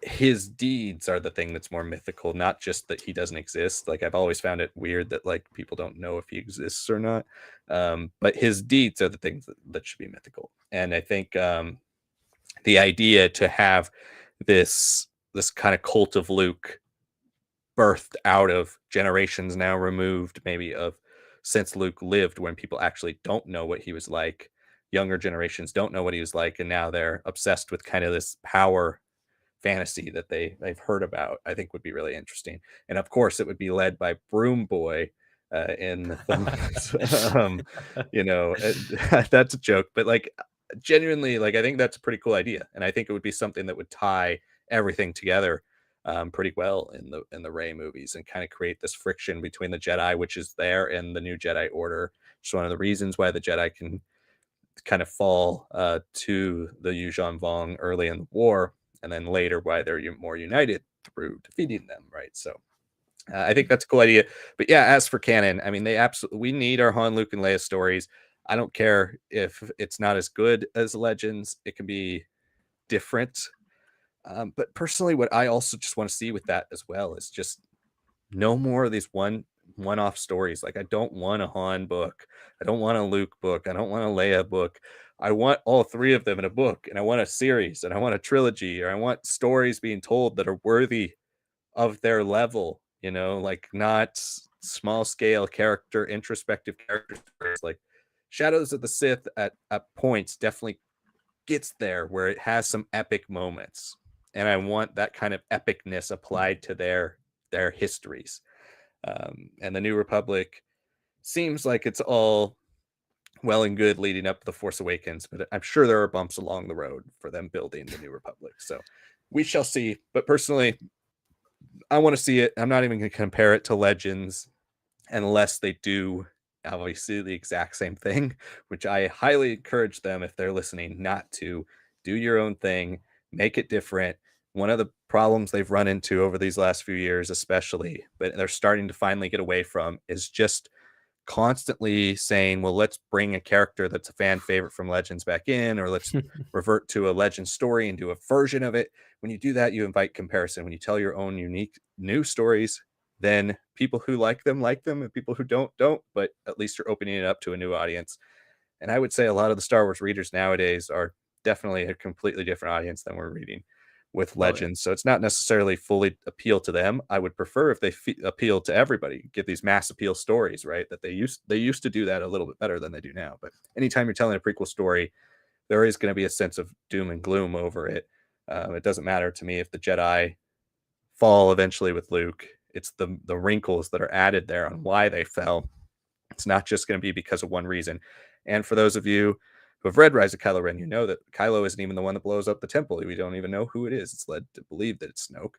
his deeds are the thing that's more mythical, not just that he doesn't exist. Like I've always found it weird that like people don't know if he exists or not. But his deeds are the things that should be mythical. And I think the idea to have this kind of cult of Luke birthed out of generations now removed, maybe of since Luke lived, when people actually don't know what he was like. Younger generations don't know what he was like, and now they're obsessed with kind of this power fantasy that they've heard about, I think would be really interesting. And of course, it would be led by Broom Boy in the films. That's a joke, but like genuinely, like I think that's a pretty cool idea, and I think it would be something that would tie everything together pretty well in the Rey movies and kind of create this friction between the Jedi, which is there, and the New Jedi Order. It's one of the reasons why the Jedi can kind of fall to the Yuuzhan Vong early in the war, and then later why they're more united through defeating them, right? So I think that's a cool idea. But yeah, as for canon, I mean, we need our Han, Luke, and Leia stories. I don't care if it's not as good as Legends; it can be different. But personally, what I also just want to see with that as well is just no more of these one-off stories. Like I don't want a Han book. I don't want a Luke book. I don't want a Leia book. I want all three of them in a book, and I want a series, and I want a trilogy, or I want stories being told that are worthy of their level, like not small scale character, introspective character stories. Like Shadows of the Sith at points definitely gets there where it has some epic moments. And I want that kind of epicness applied to their histories. And the New Republic seems like it's all well and good leading up to the Force Awakens, but I'm sure there are bumps along the road for them building the New Republic. So we shall see. But personally, I want to see it. I'm not even going to compare it to Legends unless they do obviously the exact same thing, which I highly encourage them, if they're listening, not to do your own thing, make it different. One of the problems they've run into over these last few years, especially, but they're starting to finally get away from, is just constantly saying, well, let's bring a character that's a fan favorite from Legends back in, or let's revert to a Legend story and do a version of it. When you do that, you invite comparison. When you tell your own unique new stories, then people who like them, and people who don't, but at least you're opening it up to a new audience. And I would say a lot of the Star Wars readers nowadays are definitely a completely different audience than we're reading with Oh, yeah. Legends. So it's not necessarily fully appeal to them. I would prefer if they appeal to everybody, give these mass appeal stories, right? That they used to do that a little bit better than they do now. But anytime you're telling a prequel story, there is going to be a sense of doom and gloom over it. It doesn't matter to me if the Jedi fall eventually with Luke. It's the wrinkles that are added there on why they fell. It's not just going to be because of one reason. And for those of you who have read Rise of Kylo Ren, you know that Kylo isn't even the one that blows up the temple. We don't even know who it is. It's led to believe that it's Snoke,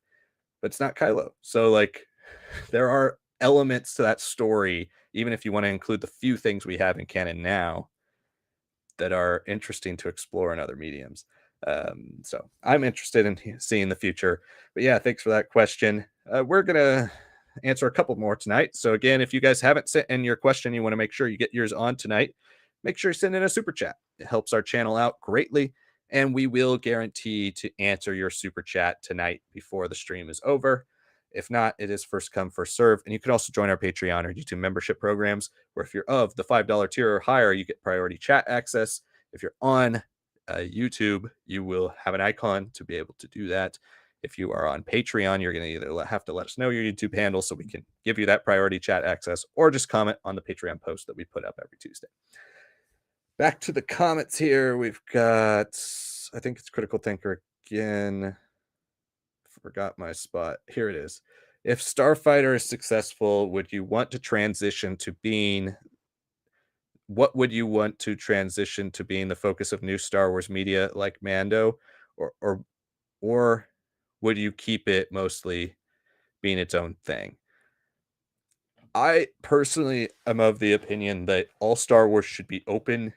but it's not Kylo. So, like, there are elements to that story, even if you want to include the few things we have in canon now, that are interesting to explore in other mediums. So I'm interested in seeing the future. But yeah, thanks for that question. We're going to answer a couple more tonight. So again, if you guys haven't sent in your question, you want to make sure you get yours on tonight, make sure you send in a super chat. It helps our channel out greatly. And we will guarantee to answer your super chat tonight before the stream is over. If not, it is first come, first serve. And you can also join our Patreon or YouTube membership programs, where if you're of the $5 tier or higher, you get priority chat access. If you're on YouTube, you will have an icon to be able to do that. If you are on Patreon, you're going to either have to let us know your YouTube handle so we can give you that priority chat access, or just comment on the Patreon post that we put up every Tuesday. Back to the comments here. We've got, I think it's Critical Thinker again. Forgot my spot. Here it is. If Starfighter is successful, would you want to transition to being what would you want to transition to being the focus of new Star Wars media like Mando, or would you keep it mostly being its own thing? I personally am of the opinion that all Star Wars should be open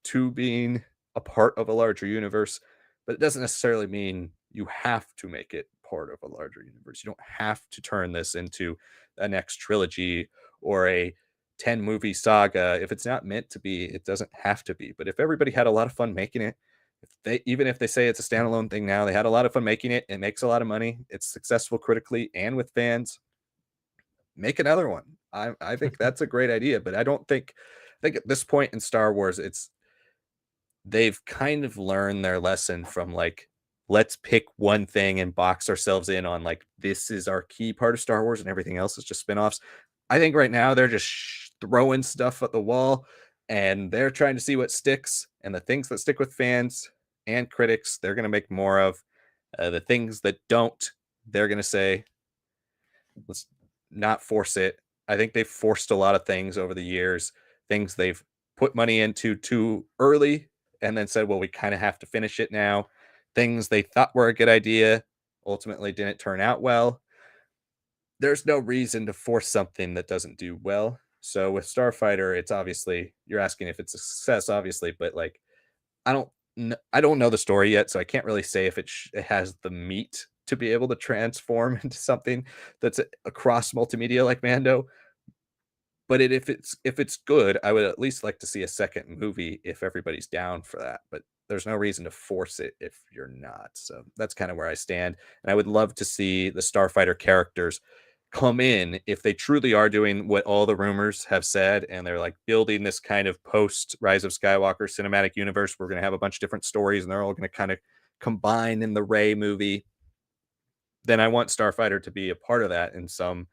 to being a part of a larger universe, but it doesn't necessarily mean you have to make it part of a larger universe. You don't have to turn this into a next trilogy or a 10 movie saga. If it's not meant to be, it doesn't have to be. But if everybody had a lot of fun making it, even if they say it's a standalone thing now, they had a lot of fun making it, it makes a lot of money, it's successful critically and with fans, make another one. I think that's a great idea, but I think at this point in Star Wars, they've kind of learned their lesson from, like, let's pick one thing and box ourselves in on, like, this is our key part of Star Wars and everything else is just spin-offs. I think right now they're just throwing stuff at the wall, and they're trying to see what sticks, and the things that stick with fans and critics, they're going to make more of. The things that don't, they're going to say, let's not force it. I think they've forced a lot of things over the years, things they've put money into too early and then said, well, we kind of have to finish it now. Things they thought were a good idea ultimately didn't turn out well. There's no reason to force something that doesn't do well. So with Starfighter, it's obviously, you're asking if it's a success, obviously, but like, I don't know the story yet, so I can't really say if it has the meat to be able to transform into something that's across multimedia like Mando. But if it's good, I would at least like to see a second movie if everybody's down for that. But there's no reason to force it if you're not. So that's kind of where I stand. And I would love to see the Starfighter characters come in, if they truly are doing what all the rumors have said and they're like building this kind of post Rise of Skywalker cinematic universe, we're going to have a bunch of different stories and they're all going to kind of combine in the Rey movie, then I want Starfighter to be a part of that in some,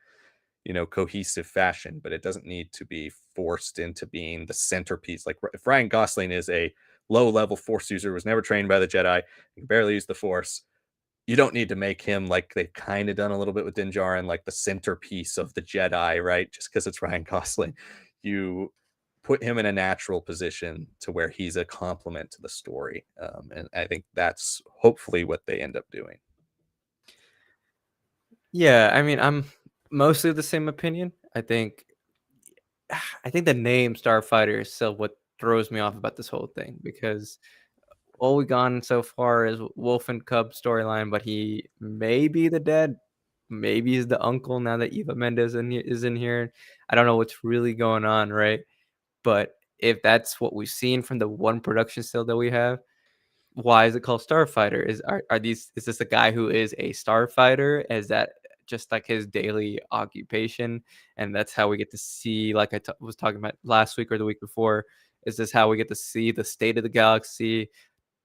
cohesive fashion, but it doesn't need to be forced into being the centerpiece. Like if Ryan Gosling is a low level force user, was never trained by the Jedi, can barely use the force, you don't need to make him like they've kind of done a little bit with Din Djarin, like the centerpiece of the Jedi, right? Just because it's Ryan Gosling, you put him in a natural position to where he's a complement to the story, and I think that's hopefully what they end up doing. Yeah, I mean, I'm mostly of the same opinion. I think the name Starfighter is still what throws me off about this whole thing because all we gone so far is Wolf and Cub storyline, but he may be the dad, maybe he's the uncle now that Eva Mendes is in here. I don't know what's really going on, right? But if that's what we've seen from the one production still that we have, why is it called Starfighter? Is this a guy who is a starfighter? Is that just like his daily occupation? And that's how we get to see, like was talking about last week or the week before. Is this how we get to see the state of the galaxy?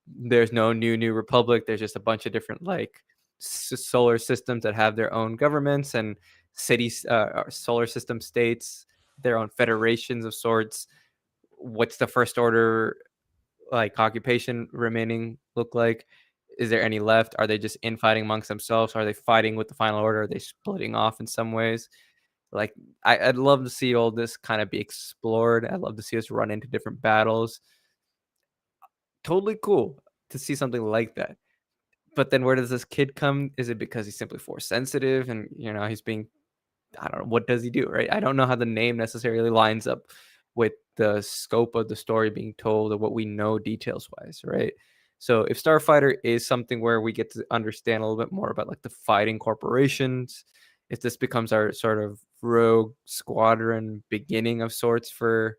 There's no new republic. There's just a bunch of different like solar systems that have their own governments and cities, solar system states, their own federations of sorts. What's the first order like occupation remaining look like? Is there any left? Are they just infighting amongst themselves? Are they fighting with the final order? Are they splitting off in some ways? Like I'd love to see all this kind of be explored. I'd love to see us run into different battles. Totally cool to see something like that. But then where does this kid come? Is it because he's simply force sensitive and he's being, I don't know, what does he do, right? I don't know how the name necessarily lines up with the scope of the story being told or what we know details wise, right? So if Starfighter is something where we get to understand a little bit more about like the fighting corporations, if this becomes our sort of rogue squadron beginning of sorts for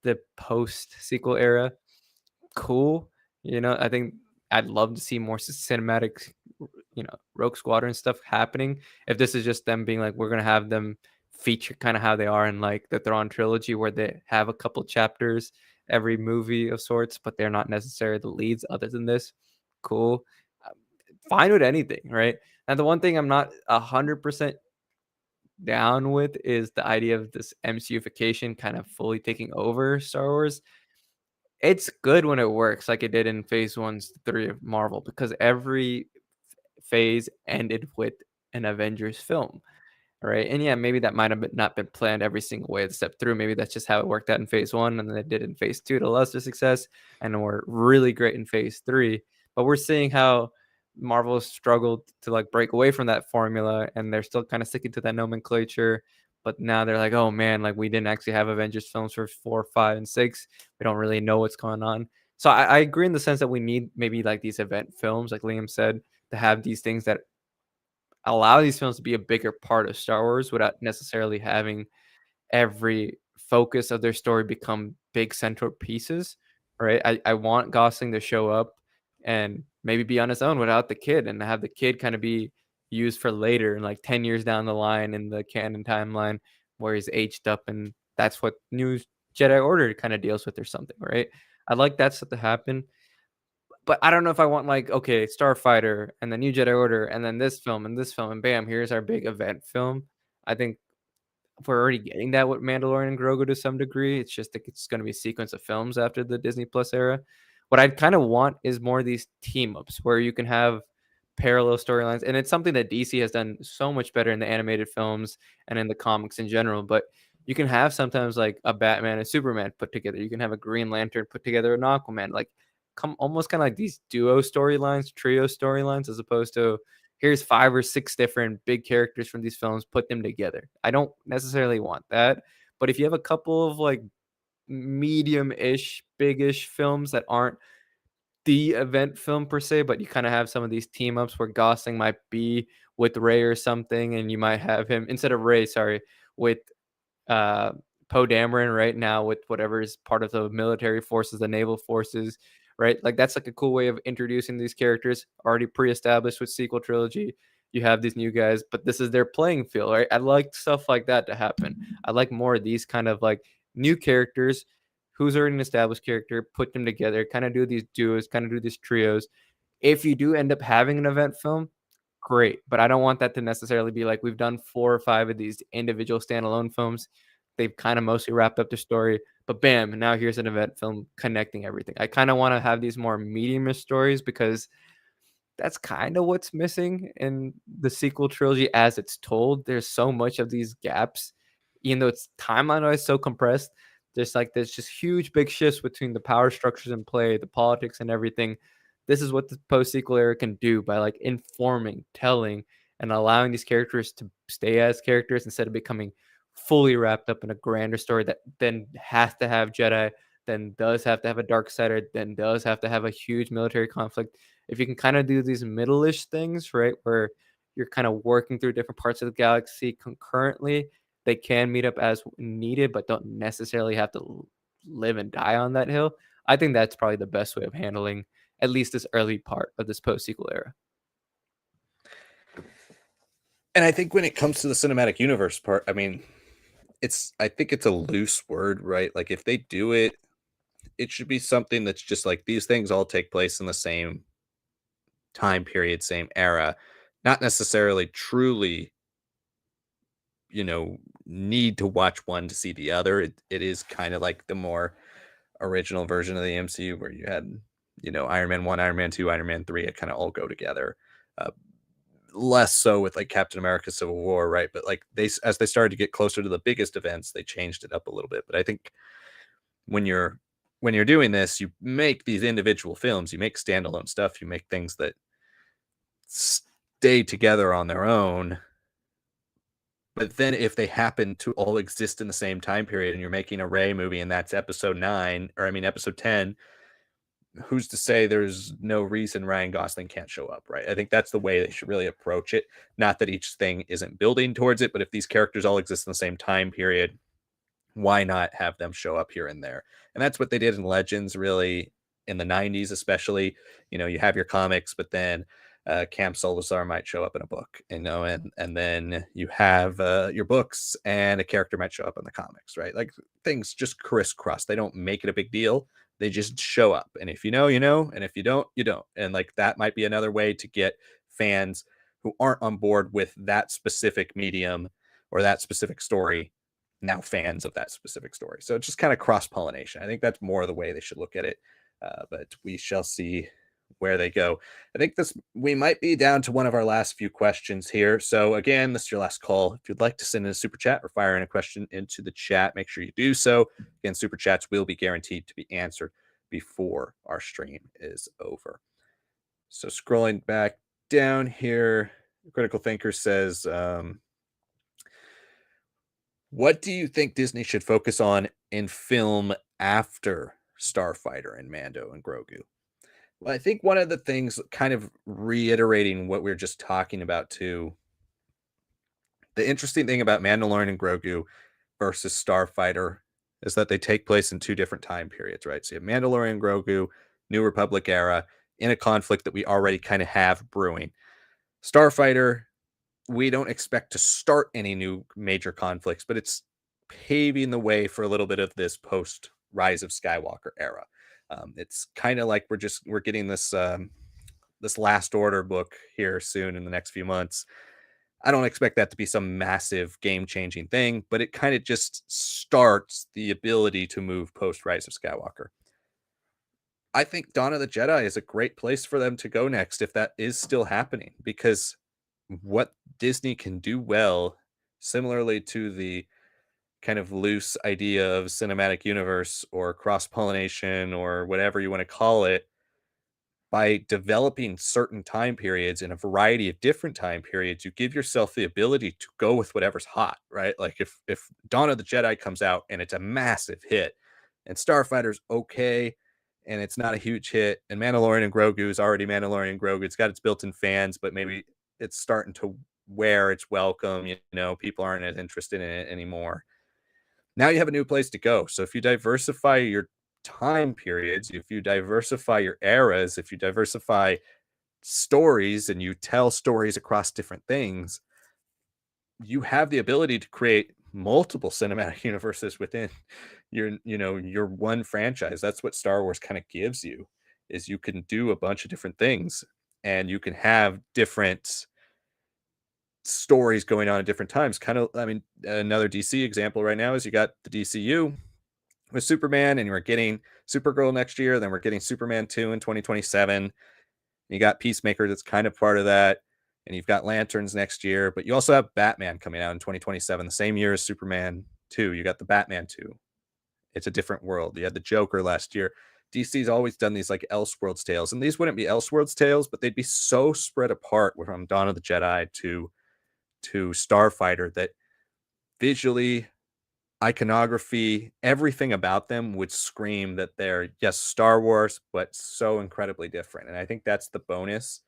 the post sequel era, cool. I think I'd love to see more cinematic, Rogue Squadron stuff happening. If this is just them being like, we're gonna have them feature kind of how they are in like the Thrawn trilogy, where they have a couple chapters every movie of sorts, but they're not necessarily the leads. Other than this, cool. Um, Fine with anything, right? And the one thing I'm not 100% down with is the idea of this MCUification kind of fully taking over Star Wars. It's good when it works like it did in phase 1's 3 of Marvel because every phase ended with an Avengers film, right? And yeah, maybe that might have not been planned every single way of the step through. Maybe that's just how it worked out in phase 1 and then it did in phase 2 to lesser success and we're really great in phase 3. But we're seeing how Marvel has struggled to like break away from that formula and they're still kind of sticking to that nomenclature. But now they're like, oh man, like we didn't actually have Avengers films for 4, 5, and 6. We don't really know what's going on. So I agree in the sense that we need maybe like these event films, like Liam said, to have these things that allow these films to be a bigger part of Star Wars without necessarily having every focus of their story become big central pieces, right? I want Gosling to show up and maybe be on his own without the kid and have the kid kind of be used for later and like 10 years down the line in the canon timeline where he's aged up and that's what new Jedi Order kind of deals with or something, right? I'd like that stuff to happen. But I don't know if I want like, okay, Starfighter and the New Jedi Order and then this film and bam, here's our big event film. I think we're already getting that with Mandalorian and Grogu to some degree. It's just like it's going to be a sequence of films after the Disney Plus era. What I kind of want is more of these team ups where you can have parallel storylines, and it's something that DC has done so much better in the animated films and in the comics in general. But you can have sometimes like a Batman and Superman put together. You can have a Green Lantern put together an Aquaman. Like come almost kind of like these duo storylines, trio storylines, as opposed to here's 5 or 6 different big characters from these films, put them together. I don't necessarily want that, but if you have a couple of like medium-ish, big-ish films that aren't the event film per se, but you kind of have some of these team ups where Gosling might be with Ray or something, and you might have him instead of Ray, sorry, with uh, Poe Dameron right now with whatever is part of the military forces, the naval forces, right? Like that's like a cool way of introducing these characters already pre-established with sequel trilogy. you have these new guys, but this is their playing field, right? I like stuff like that to happen. I like more of these kind of like new characters who's already an established character, put them together, kind of do these duos, kind of do these trios. If you do end up having an event film, great, but I don't want that to necessarily be like we've done 4 or 5 of these individual standalone films. They've kind of mostly wrapped up the story, but bam, now here's an event film connecting everything. I kind of want to have these more medium stories because that's kind of what's missing in the sequel trilogy as it's told. There's so much of these gaps, even though it's timeline-wise so compressed. There's just huge big shifts between the power structures in play, the politics and everything. This is what the post-sequel era can do by like informing, telling, and allowing these characters to stay as characters instead of becoming fully wrapped up in a grander story that then has to have Jedi, then does have to have a dark sider, then does have to have a huge military conflict. If you can kind of do these middle-ish things, right, where you're kind of working through different parts of the galaxy concurrently, they can meet up as needed, but don't necessarily have to live and die on that hill. I think that's probably the best way of handling at least this early part of this post-sequel era. And I think when it comes to the cinematic universe part, I mean, I think it's a loose word, right? Like if they do it, it should be something that's just like these things all take place in the same time period, same era, not necessarily truly, you know, need to watch one to see the other. It is kind of like the more original version of the MCU where you had, Iron Man 1, Iron Man 2, Iron Man 3, it kind of all go together. Uh, Less so with like Captain America Civil War, right? But like as they started to get closer to the biggest events, they changed it up a little bit. But I think when you're doing this, you make these individual films, you make standalone stuff, you make things that stay together on their own. But then if they happen to all exist in the same time period and you're making a Rey movie and that's episode 9, or I mean episode 10, who's to say there's no reason Ryan Gosling can't show up, right? I think that's the way they should really approach it. Not that each thing isn't building towards it, but if these characters all exist in the same time period, why not have them show up here and there? And that's what they did in Legends, really, in the 90s, especially. You have your comics, but then Cam Solusar might show up in a book, and then you have your books and a character might show up in the comics, right? Like things just crisscross. They don't make it a big deal. They just show up. And if you know, you know. And if you don't, you don't. And like that might be another way to get fans who aren't on board with that specific medium or that specific story now fans of that specific story. So it's just kind of cross pollination. I think that's more the way they should look at it. But we shall see where they go. I think we might be down to one of our last few questions here. So again, this is your last call. If you'd like to send in a super chat or fire in a question into the chat, make sure you do so. Again, super chats will be guaranteed to be answered before our stream is over. So scrolling back down here, Critical Thinker says, what do you think Disney should focus on in film after Starfighter and Mando and Grogu? Well, I think one of the things, kind of reiterating what we are just talking about too, the interesting thing about Mandalorian and Grogu versus Starfighter is that they take place in two different time periods, right? So you have Mandalorian and Grogu, New Republic era, in a conflict that we already kind of have brewing. Starfighter, we don't expect to start any new major conflicts, but it's paving the way for a little bit of this post Rise of Skywalker era. It's kind of like we're getting this Last Order book here soon in the next few months. I don't expect that to be some massive game changing thing, but it kind of just starts the ability to move post Rise of Skywalker. I think Dawn of the Jedi is a great place for them to go next if that is still happening, because what Disney can do well, similarly to the kind of loose idea of cinematic universe or cross pollination or whatever you want to call it, by developing certain time periods in a variety of different time periods, you give yourself the ability to go with whatever's hot, right? Like if Dawn of the Jedi comes out and it's a massive hit, and Starfighter's okay, and it's not a huge hit, and Mandalorian and Grogu is already Mandalorian and Grogu, it's got its built-in fans, but maybe it's starting to wear its welcome. People aren't as interested in it anymore. Now you have a new place to go. So if you diversify your time periods, if you diversify your eras, if you diversify stories and you tell stories across different things, you have the ability to create multiple cinematic universes within your one franchise. That's what Star Wars kind of gives you, is you can do a bunch of different things and you can have different stories going on at different times. Kind of, I mean, another DC example right now is you got the DCU with Superman, and we're getting Supergirl next year. Then we're getting Superman 2 in 2027. You got Peacemaker that's kind of part of that. And you've got Lanterns next year, but you also have Batman coming out in 2027, the same year as Superman 2. You got the Batman 2. It's a different world. You had the Joker last year. DC's always done these like Elseworlds tales, and these wouldn't be Elseworlds tales, but they'd be so spread apart from Dawn of the Jedi to Starfighter that visually, iconography, everything about them would scream that they're, yes, Star Wars, but so incredibly different. And I think that's the bonus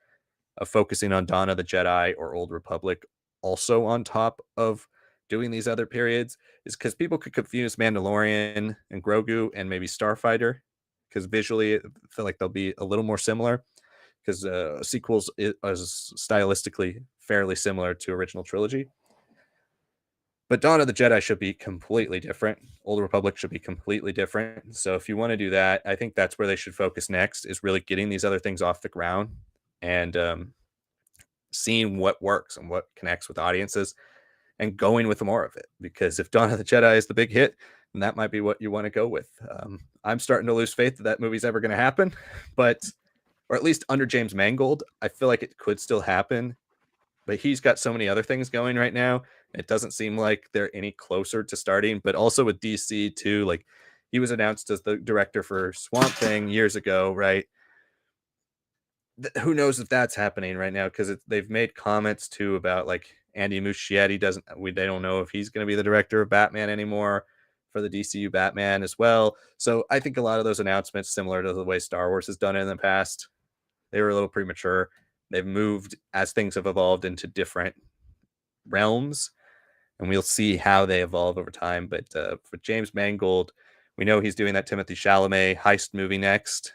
of focusing on Dawn of the Jedi or Old Republic, also on top of doing these other periods, is because people could confuse Mandalorian and Grogu and maybe Starfighter, because visually I feel like they'll be a little more similar, because sequels is stylistically fairly similar to original trilogy. But Dawn of the Jedi should be completely different. Old Republic should be completely different. So if you want to do that, I think that's where they should focus next, is really getting these other things off the ground and seeing what works and what connects with audiences and going with more of it. Because if Dawn of the Jedi is the big hit, then that might be what you want to go with. I'm starting to lose faith that that movie's ever going to happen, but or at least under James Mangold, I feel like it could still happen. But he's got so many other things going right now. It doesn't seem like they're any closer to starting. But also with DC too, like he was announced as the director for Swamp Thing years ago, right? Who knows if that's happening right now, because they've made comments too about like Andy Muschietti they don't know if he's going to be the director of Batman anymore for the DCU Batman as well. So I think a lot of those announcements, similar to the way Star Wars has done it in the past, they were a little premature. They've moved as things have evolved into different realms, and we'll see how they evolve over time. But for James Mangold, we know he's doing that Timothy Chalamet heist movie next.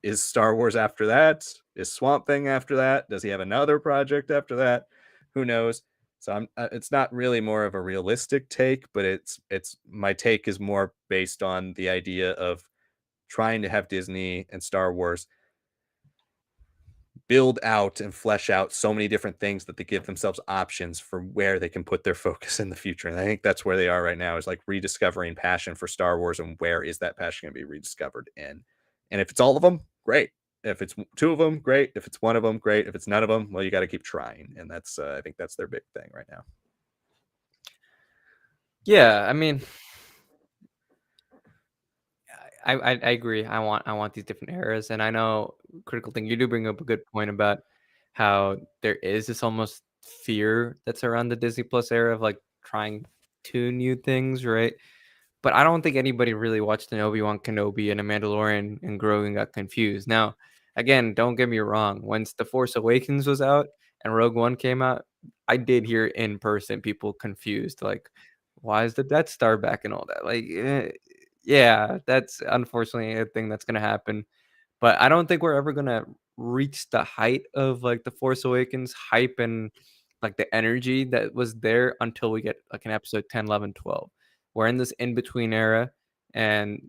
Is Star Wars after that? Is Swamp Thing after that? Does he have another project after that? Who knows? So it's not really more of a realistic take, but it's my take is more based on the idea of trying to have Disney and Star Wars build out and flesh out so many different things that they give themselves options for where they can put their focus in the future. And I think that's where they are right now, is like rediscovering passion for Star Wars, and where is that passion going to be rediscovered in. And if it's all of them, great. If it's two of them, great. If it's one of them, great. If it's none of them, well, you got to keep trying. And that's I think that's their big thing right now. Yeah, I mean, I agree. I want these different eras, and I know critical thing. You do bring up a good point about how there is this almost fear that's around the Disney Plus era of like trying two new things, right? But I don't think anybody really watched an Obi-Wan Kenobi and a Mandalorian and grew and got confused. Now, again, don't get me wrong. Once The Force Awakens was out and Rogue One came out, I did hear in person people confused, like, why is the Death Star back and all that? Like, yeah, that's unfortunately a thing that's gonna happen. But I don't think we're ever gonna reach the height of like the Force Awakens hype and like the energy that was there until we get like an episode 10, 11, 12. We're in this in-between era, and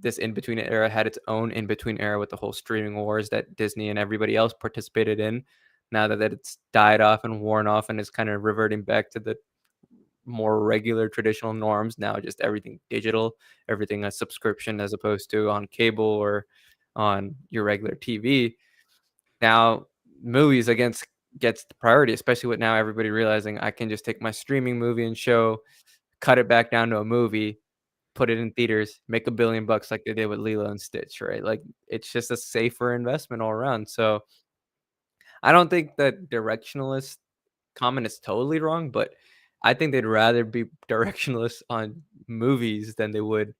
this in-between era had its own in-between era with the whole streaming wars that Disney and everybody else participated in. Now that it's died off and worn off and is kind of reverting back to the more regular traditional norms, now just everything digital, everything a subscription as opposed to on cable or on your regular TV. Now movies against gets the priority, especially with now everybody realizing I can just take my streaming movie and show, cut it back down to a movie, put it in theaters, make $1 billion like they did with Lilo and Stitch, right? Like it's just a safer investment all around. So I don't think that directionalist comment is totally wrong, but I think they'd rather be directionless on movies than they would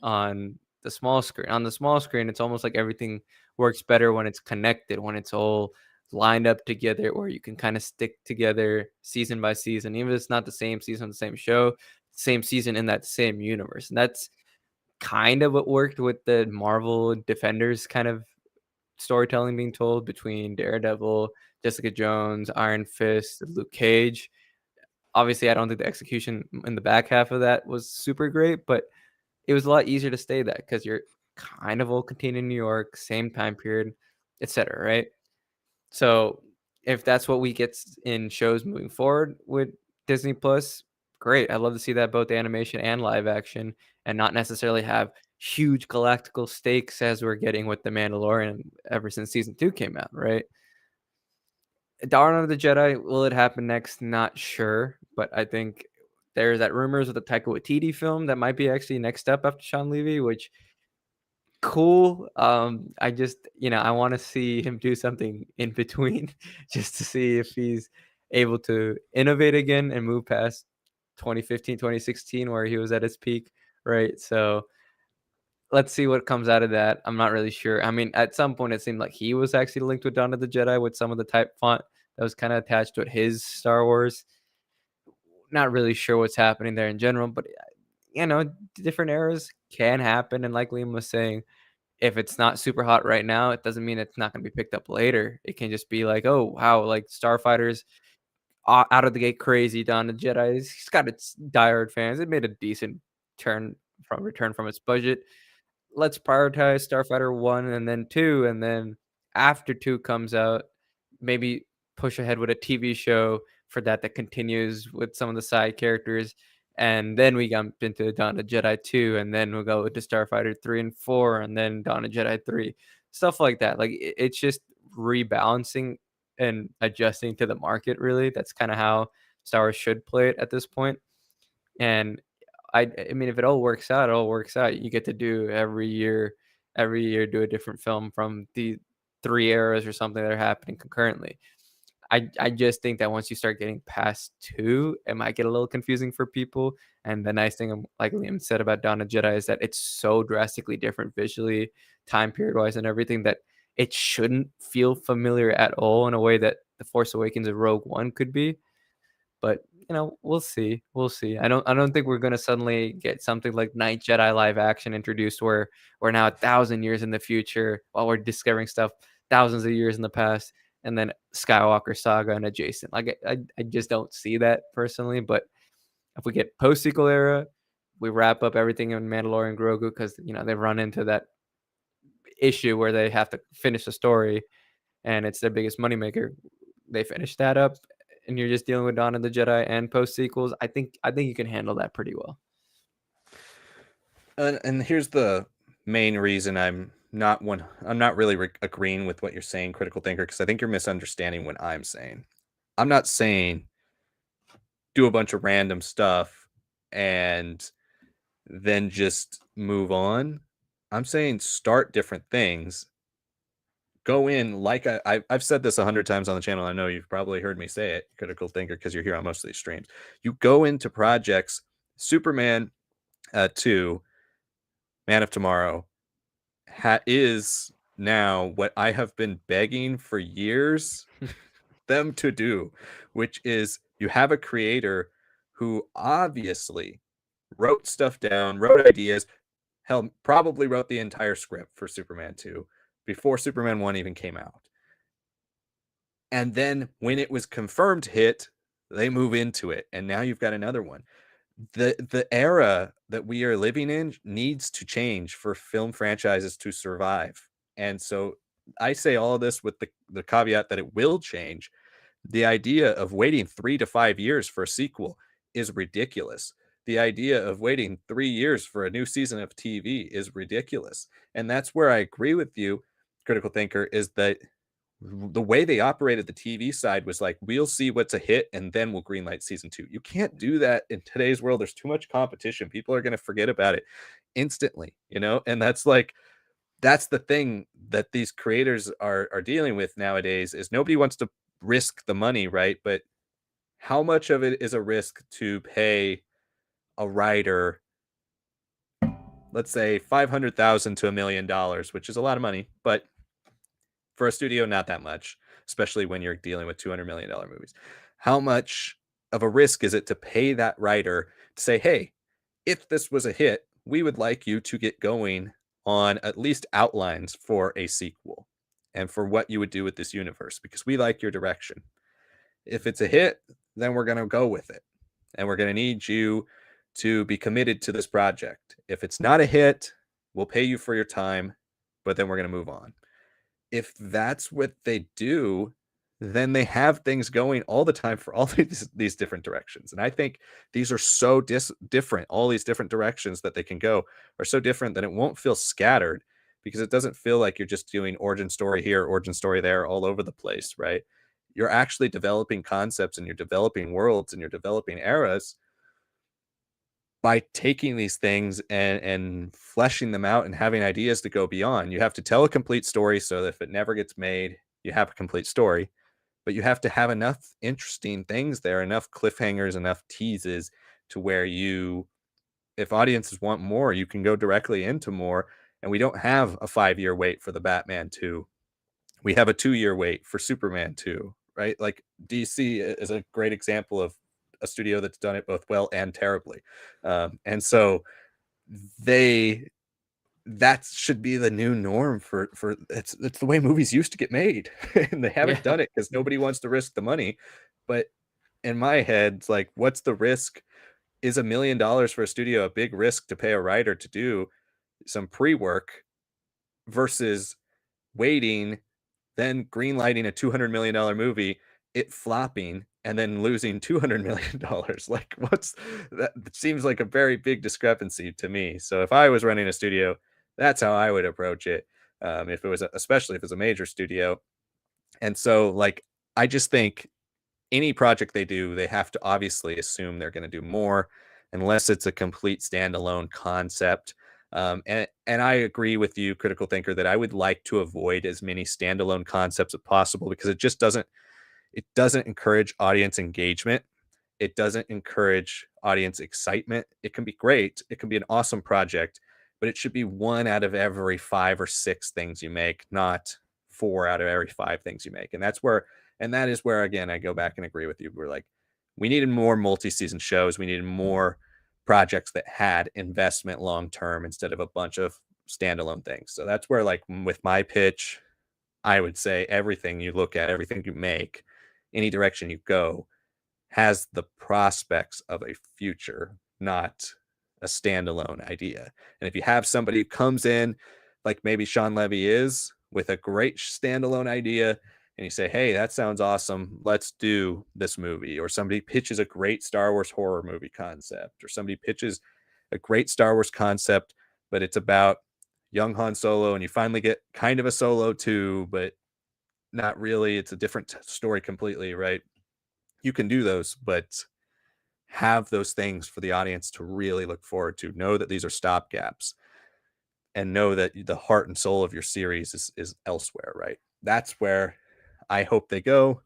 on the small screen. On the small screen, it's almost like everything works better when it's connected, when it's all lined up together, where you can kind of stick together season by season, even if it's not the same season, the same show, same season in that same universe. And that's kind of what worked with the Marvel Defenders kind of storytelling being told between Daredevil, Jessica Jones, Iron Fist, Luke Cage. Obviously, I don't think the execution in the back half of that was super great, but it was a lot easier to stay that because you're kind of all contained in New York, same time period, etc. Right? So if that's what we get in shows moving forward with Disney Plus, great. I'd love to see that both animation and live action, and not necessarily have huge galactical stakes as we're getting with The Mandalorian ever since season 2 came out, right? Dawn of the Jedi, will it happen next? Not sure, but I think there's that rumors of the Taika Waititi film that might be actually next up after Sean Levy, which cool. I just, I want to see him do something in between just to see if he's able to innovate again and move past 2015, 2016, where he was at his peak, right? So let's see what comes out of that. I'm not really sure. I mean, at some point, it seemed like he was actually linked with Dawn of the Jedi with some of the type font that was kind of attached to his Star Wars. Not really sure what's happening there in general, but different eras can happen. And like Liam was saying, if it's not super hot right now, it doesn't mean it's not gonna be picked up later. It can just be like, "Oh, wow, like, Starfighter's out of the gate crazy, Dawn of the Jedi, he's got its diehard fans. It made a decent return from its budget. Let's prioritize Starfighter 1 and then 2, and then after 2 comes out, maybe push ahead with a TV show for that continues with some of the side characters, and then we jump into Dawn of Jedi 2, and then we'll go into Starfighter 3 and 4, and then Dawn of Jedi 3. Stuff like that. Like, it's just rebalancing and adjusting to the market, really. That's kinda how Star Wars should play it at this point, and I mean, if it all works out, it all works out. You get to do every year do a different film from the 3 eras or something that are happening concurrently. I just think that once you start getting past 2, it might get a little confusing for people, and the nice thing, like Liam said about Dawn of Jedi, is that it's so drastically different visually, time period-wise, and everything that it shouldn't feel familiar at all in a way that The Force Awakens and Rogue One could be. But, we'll see, we'll see. I don't think we're gonna suddenly get something like Night Jedi live action introduced where we're now 1,000 years in the future while we're discovering stuff thousands of years in the past, and then Skywalker Saga and adjacent. Like, I just don't see that personally, but if we get post-sequel era, we wrap up everything in Mandalorian Grogu because they've run into that issue where they have to finish the story, and it's their biggest moneymaker. They finish that up, and you're just dealing with Dawn of the Jedi and post sequels. I think you can handle that pretty well. And here's the main reason I'm not really agreeing with what you're saying, critical thinker, because I think you're misunderstanding what I'm saying. I'm not saying do a bunch of random stuff and then just move on. I'm saying start different things. Go in like I've said this 100 times on the channel. I know you've probably heard me say it, critical thinker, because you're here on most of these streams. You go into projects, Superman 2, Man of Tomorrow, is now what I have been begging for years them to do, which is you have a creator who obviously wrote stuff down, wrote ideas, hell, probably wrote the entire script for Superman 2 before Superman 1 even came out. And then when it was confirmed hit, they move into it. And now you've got another one. The era that we are living in needs to change for film franchises to survive. And so I say all of this with the caveat that it will change. The idea of waiting 3 to 5 years for a sequel is ridiculous. The idea of waiting 3 years for a new season of TV is ridiculous. And that's where I agree with you, critical thinker, is that the way they operated the TV side was like, we'll see what's a hit and then we'll greenlight season 2. You can't do that in today's world. There's too much competition. People are going to forget about it instantly, and that's the thing that these creators are dealing with nowadays is nobody wants to risk the money, right? But how much of it is a risk to pay a writer, let's say 500,000 to $1 million, which is a lot of money, but for a studio, not that much, especially when you're dealing with $200 million movies. How much of a risk is it to pay that writer to say, hey, if this was a hit, we would like you to get going on at least outlines for a sequel? and for what you would do with this universe, because we like your direction. If it's a hit, then we're going to go with it. And we're going to need you to be committed to this project. If it's not a hit, we'll pay you for your time, but then we're going to move on. If that's what they do, then they have things going all the time for all these different directions. And I think these are so different. All these different directions that they can go are so different that it won't feel scattered, because it doesn't feel like you're just doing origin story here, origin story there, all over the place, right? You're actually developing concepts, and you're developing worlds, and you're developing eras by taking these things and fleshing them out and having ideas to go beyond. You have to tell a complete story so that if it never gets made, you have a complete story. But you have to have enough interesting things there, enough cliffhangers, enough teases to where you, if audiences want more, you can go directly into more. And we don't have a 5-year wait for the Batman 2. We have a 2-year wait for Superman 2, right? Like DC is a great example of a studio that's done it both well and terribly. And so they, that should be the new norm for it's the way movies used to get made. And they haven't Yeah. done it because nobody wants to risk the money. But in my head, it's like, what's the risk? Is $1 million for a studio a big risk to pay a writer to do some pre-work versus waiting, then greenlighting a $200 million movie, it flopping, and then losing $200 million? Like, what's that? Seems like a very big discrepancy to me. So if I was running a studio, that's how I would approach it. If it was, especially if it's a major studio. And so, like, I just think any project they do, they have to obviously assume they're going to do more, unless it's a complete standalone concept. And I agree with you, critical thinker, that I would like to avoid as many standalone concepts as possible, because it doesn't encourage audience engagement. It doesn't encourage audience excitement. It can be great. It can be an awesome project, but it should be 1 out of every 5 or 6 things you make, not 4 out of every 5 things you make. And that is where, again, I go back and agree with you. We're like, we needed more multi-season shows. We needed more projects that had investment long term instead of a bunch of standalone things. So that's where, like, with my pitch, I would say everything you look at, everything you make, any direction you go, has the prospects of a future, not a standalone idea. And if you have somebody who comes in, like maybe Sean Levy is, with a great standalone idea, and you say, hey, that sounds awesome, let's do this movie. Or somebody pitches a great Star Wars horror movie concept, or somebody pitches a great Star Wars concept, but it's about young Han Solo, and you finally get kind of a Solo too, but not really. It's a different story completely, right? You can do those, but have those things for the audience to really look forward to. Know that these are stopgaps, and know that the heart and soul of your series is elsewhere, right? That's where I hope they go.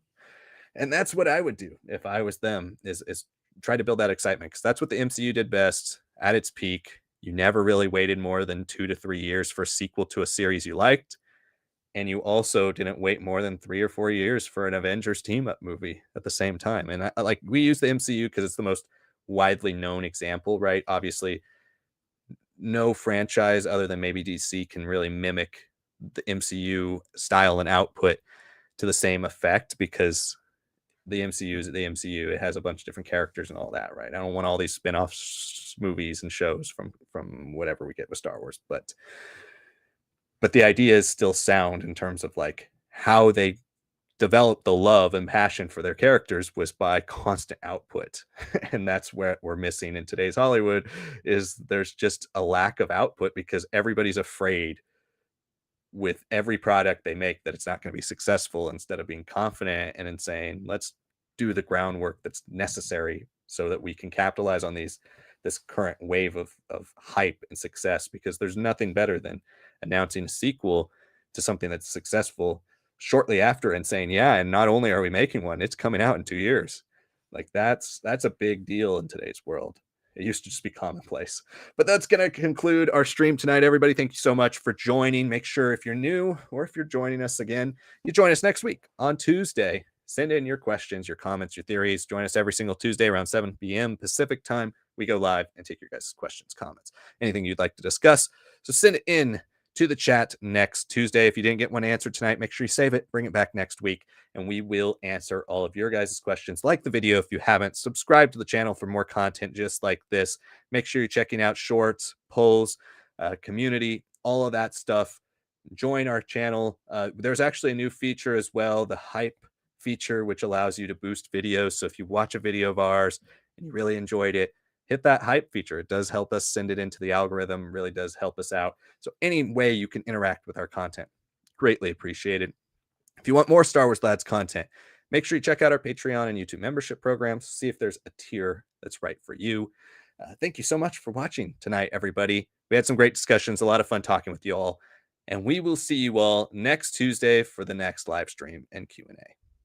And that's what I would do if I was them, is try to build that excitement, because that's what the MCU did best at its peak. You never really waited more than 2 to 3 years for a sequel to a series you liked. And you also didn't wait more than 3 or 4 years for an Avengers team up movie at the same time. And like, we use the MCU because it's the most widely known example, right? Obviously, no franchise other than maybe DC can really mimic the MCU style and output to the same effect, because the MCU is the MCU. It has a bunch of different characters and all that, right? I don't want all these spin-off movies and shows from whatever we get with Star Wars, but the idea is still sound in terms of like how they developed the love and passion for their characters was by constant output. And that's where we're missing in today's Hollywood, is there's just a lack of output because everybody's afraid with every product they make that it's not going to be successful, instead of being confident and in saying, let's do the groundwork that's necessary so that we can capitalize on this current wave of hype and success. Because there's nothing better than announcing a sequel to something that's successful shortly after and saying, yeah, and not only are we making one, it's coming out in 2 years. Like, that's a big deal in today's world. It used to just be commonplace. But that's going to conclude our stream tonight, everybody. Thank you so much for joining. Make sure, if you're new or if you're joining us again, you join us next week on Tuesday. Send in your questions, your comments, your theories. Join us every single Tuesday around 7 p.m. Pacific time. We go live and take your guys' questions, comments, anything you'd like to discuss. So send it in to the chat next Tuesday. If you didn't get one answered tonight, make sure you save it, bring it back next week, and we will answer all of your guys' questions. Like the video if you haven't. Subscribe to the channel for more content just like this. Make sure you're checking out shorts, polls, community, all of that stuff. Join our channel. There's actually a new feature as well, the hype feature, which allows you to boost videos. So if you watch a video of ours and you really enjoyed it, hit that hype feature. It does help us send it into the algorithm, really does help us out. So any way you can interact with our content, greatly appreciated. If you want more Star Wars Lads content, make sure you check out our Patreon and YouTube membership programs, see if there's a tier that's right for you. Thank you so much for watching tonight, everybody. We had some great discussions, a lot of fun talking with you all, and we will see you all next Tuesday for the next live stream and Q&A.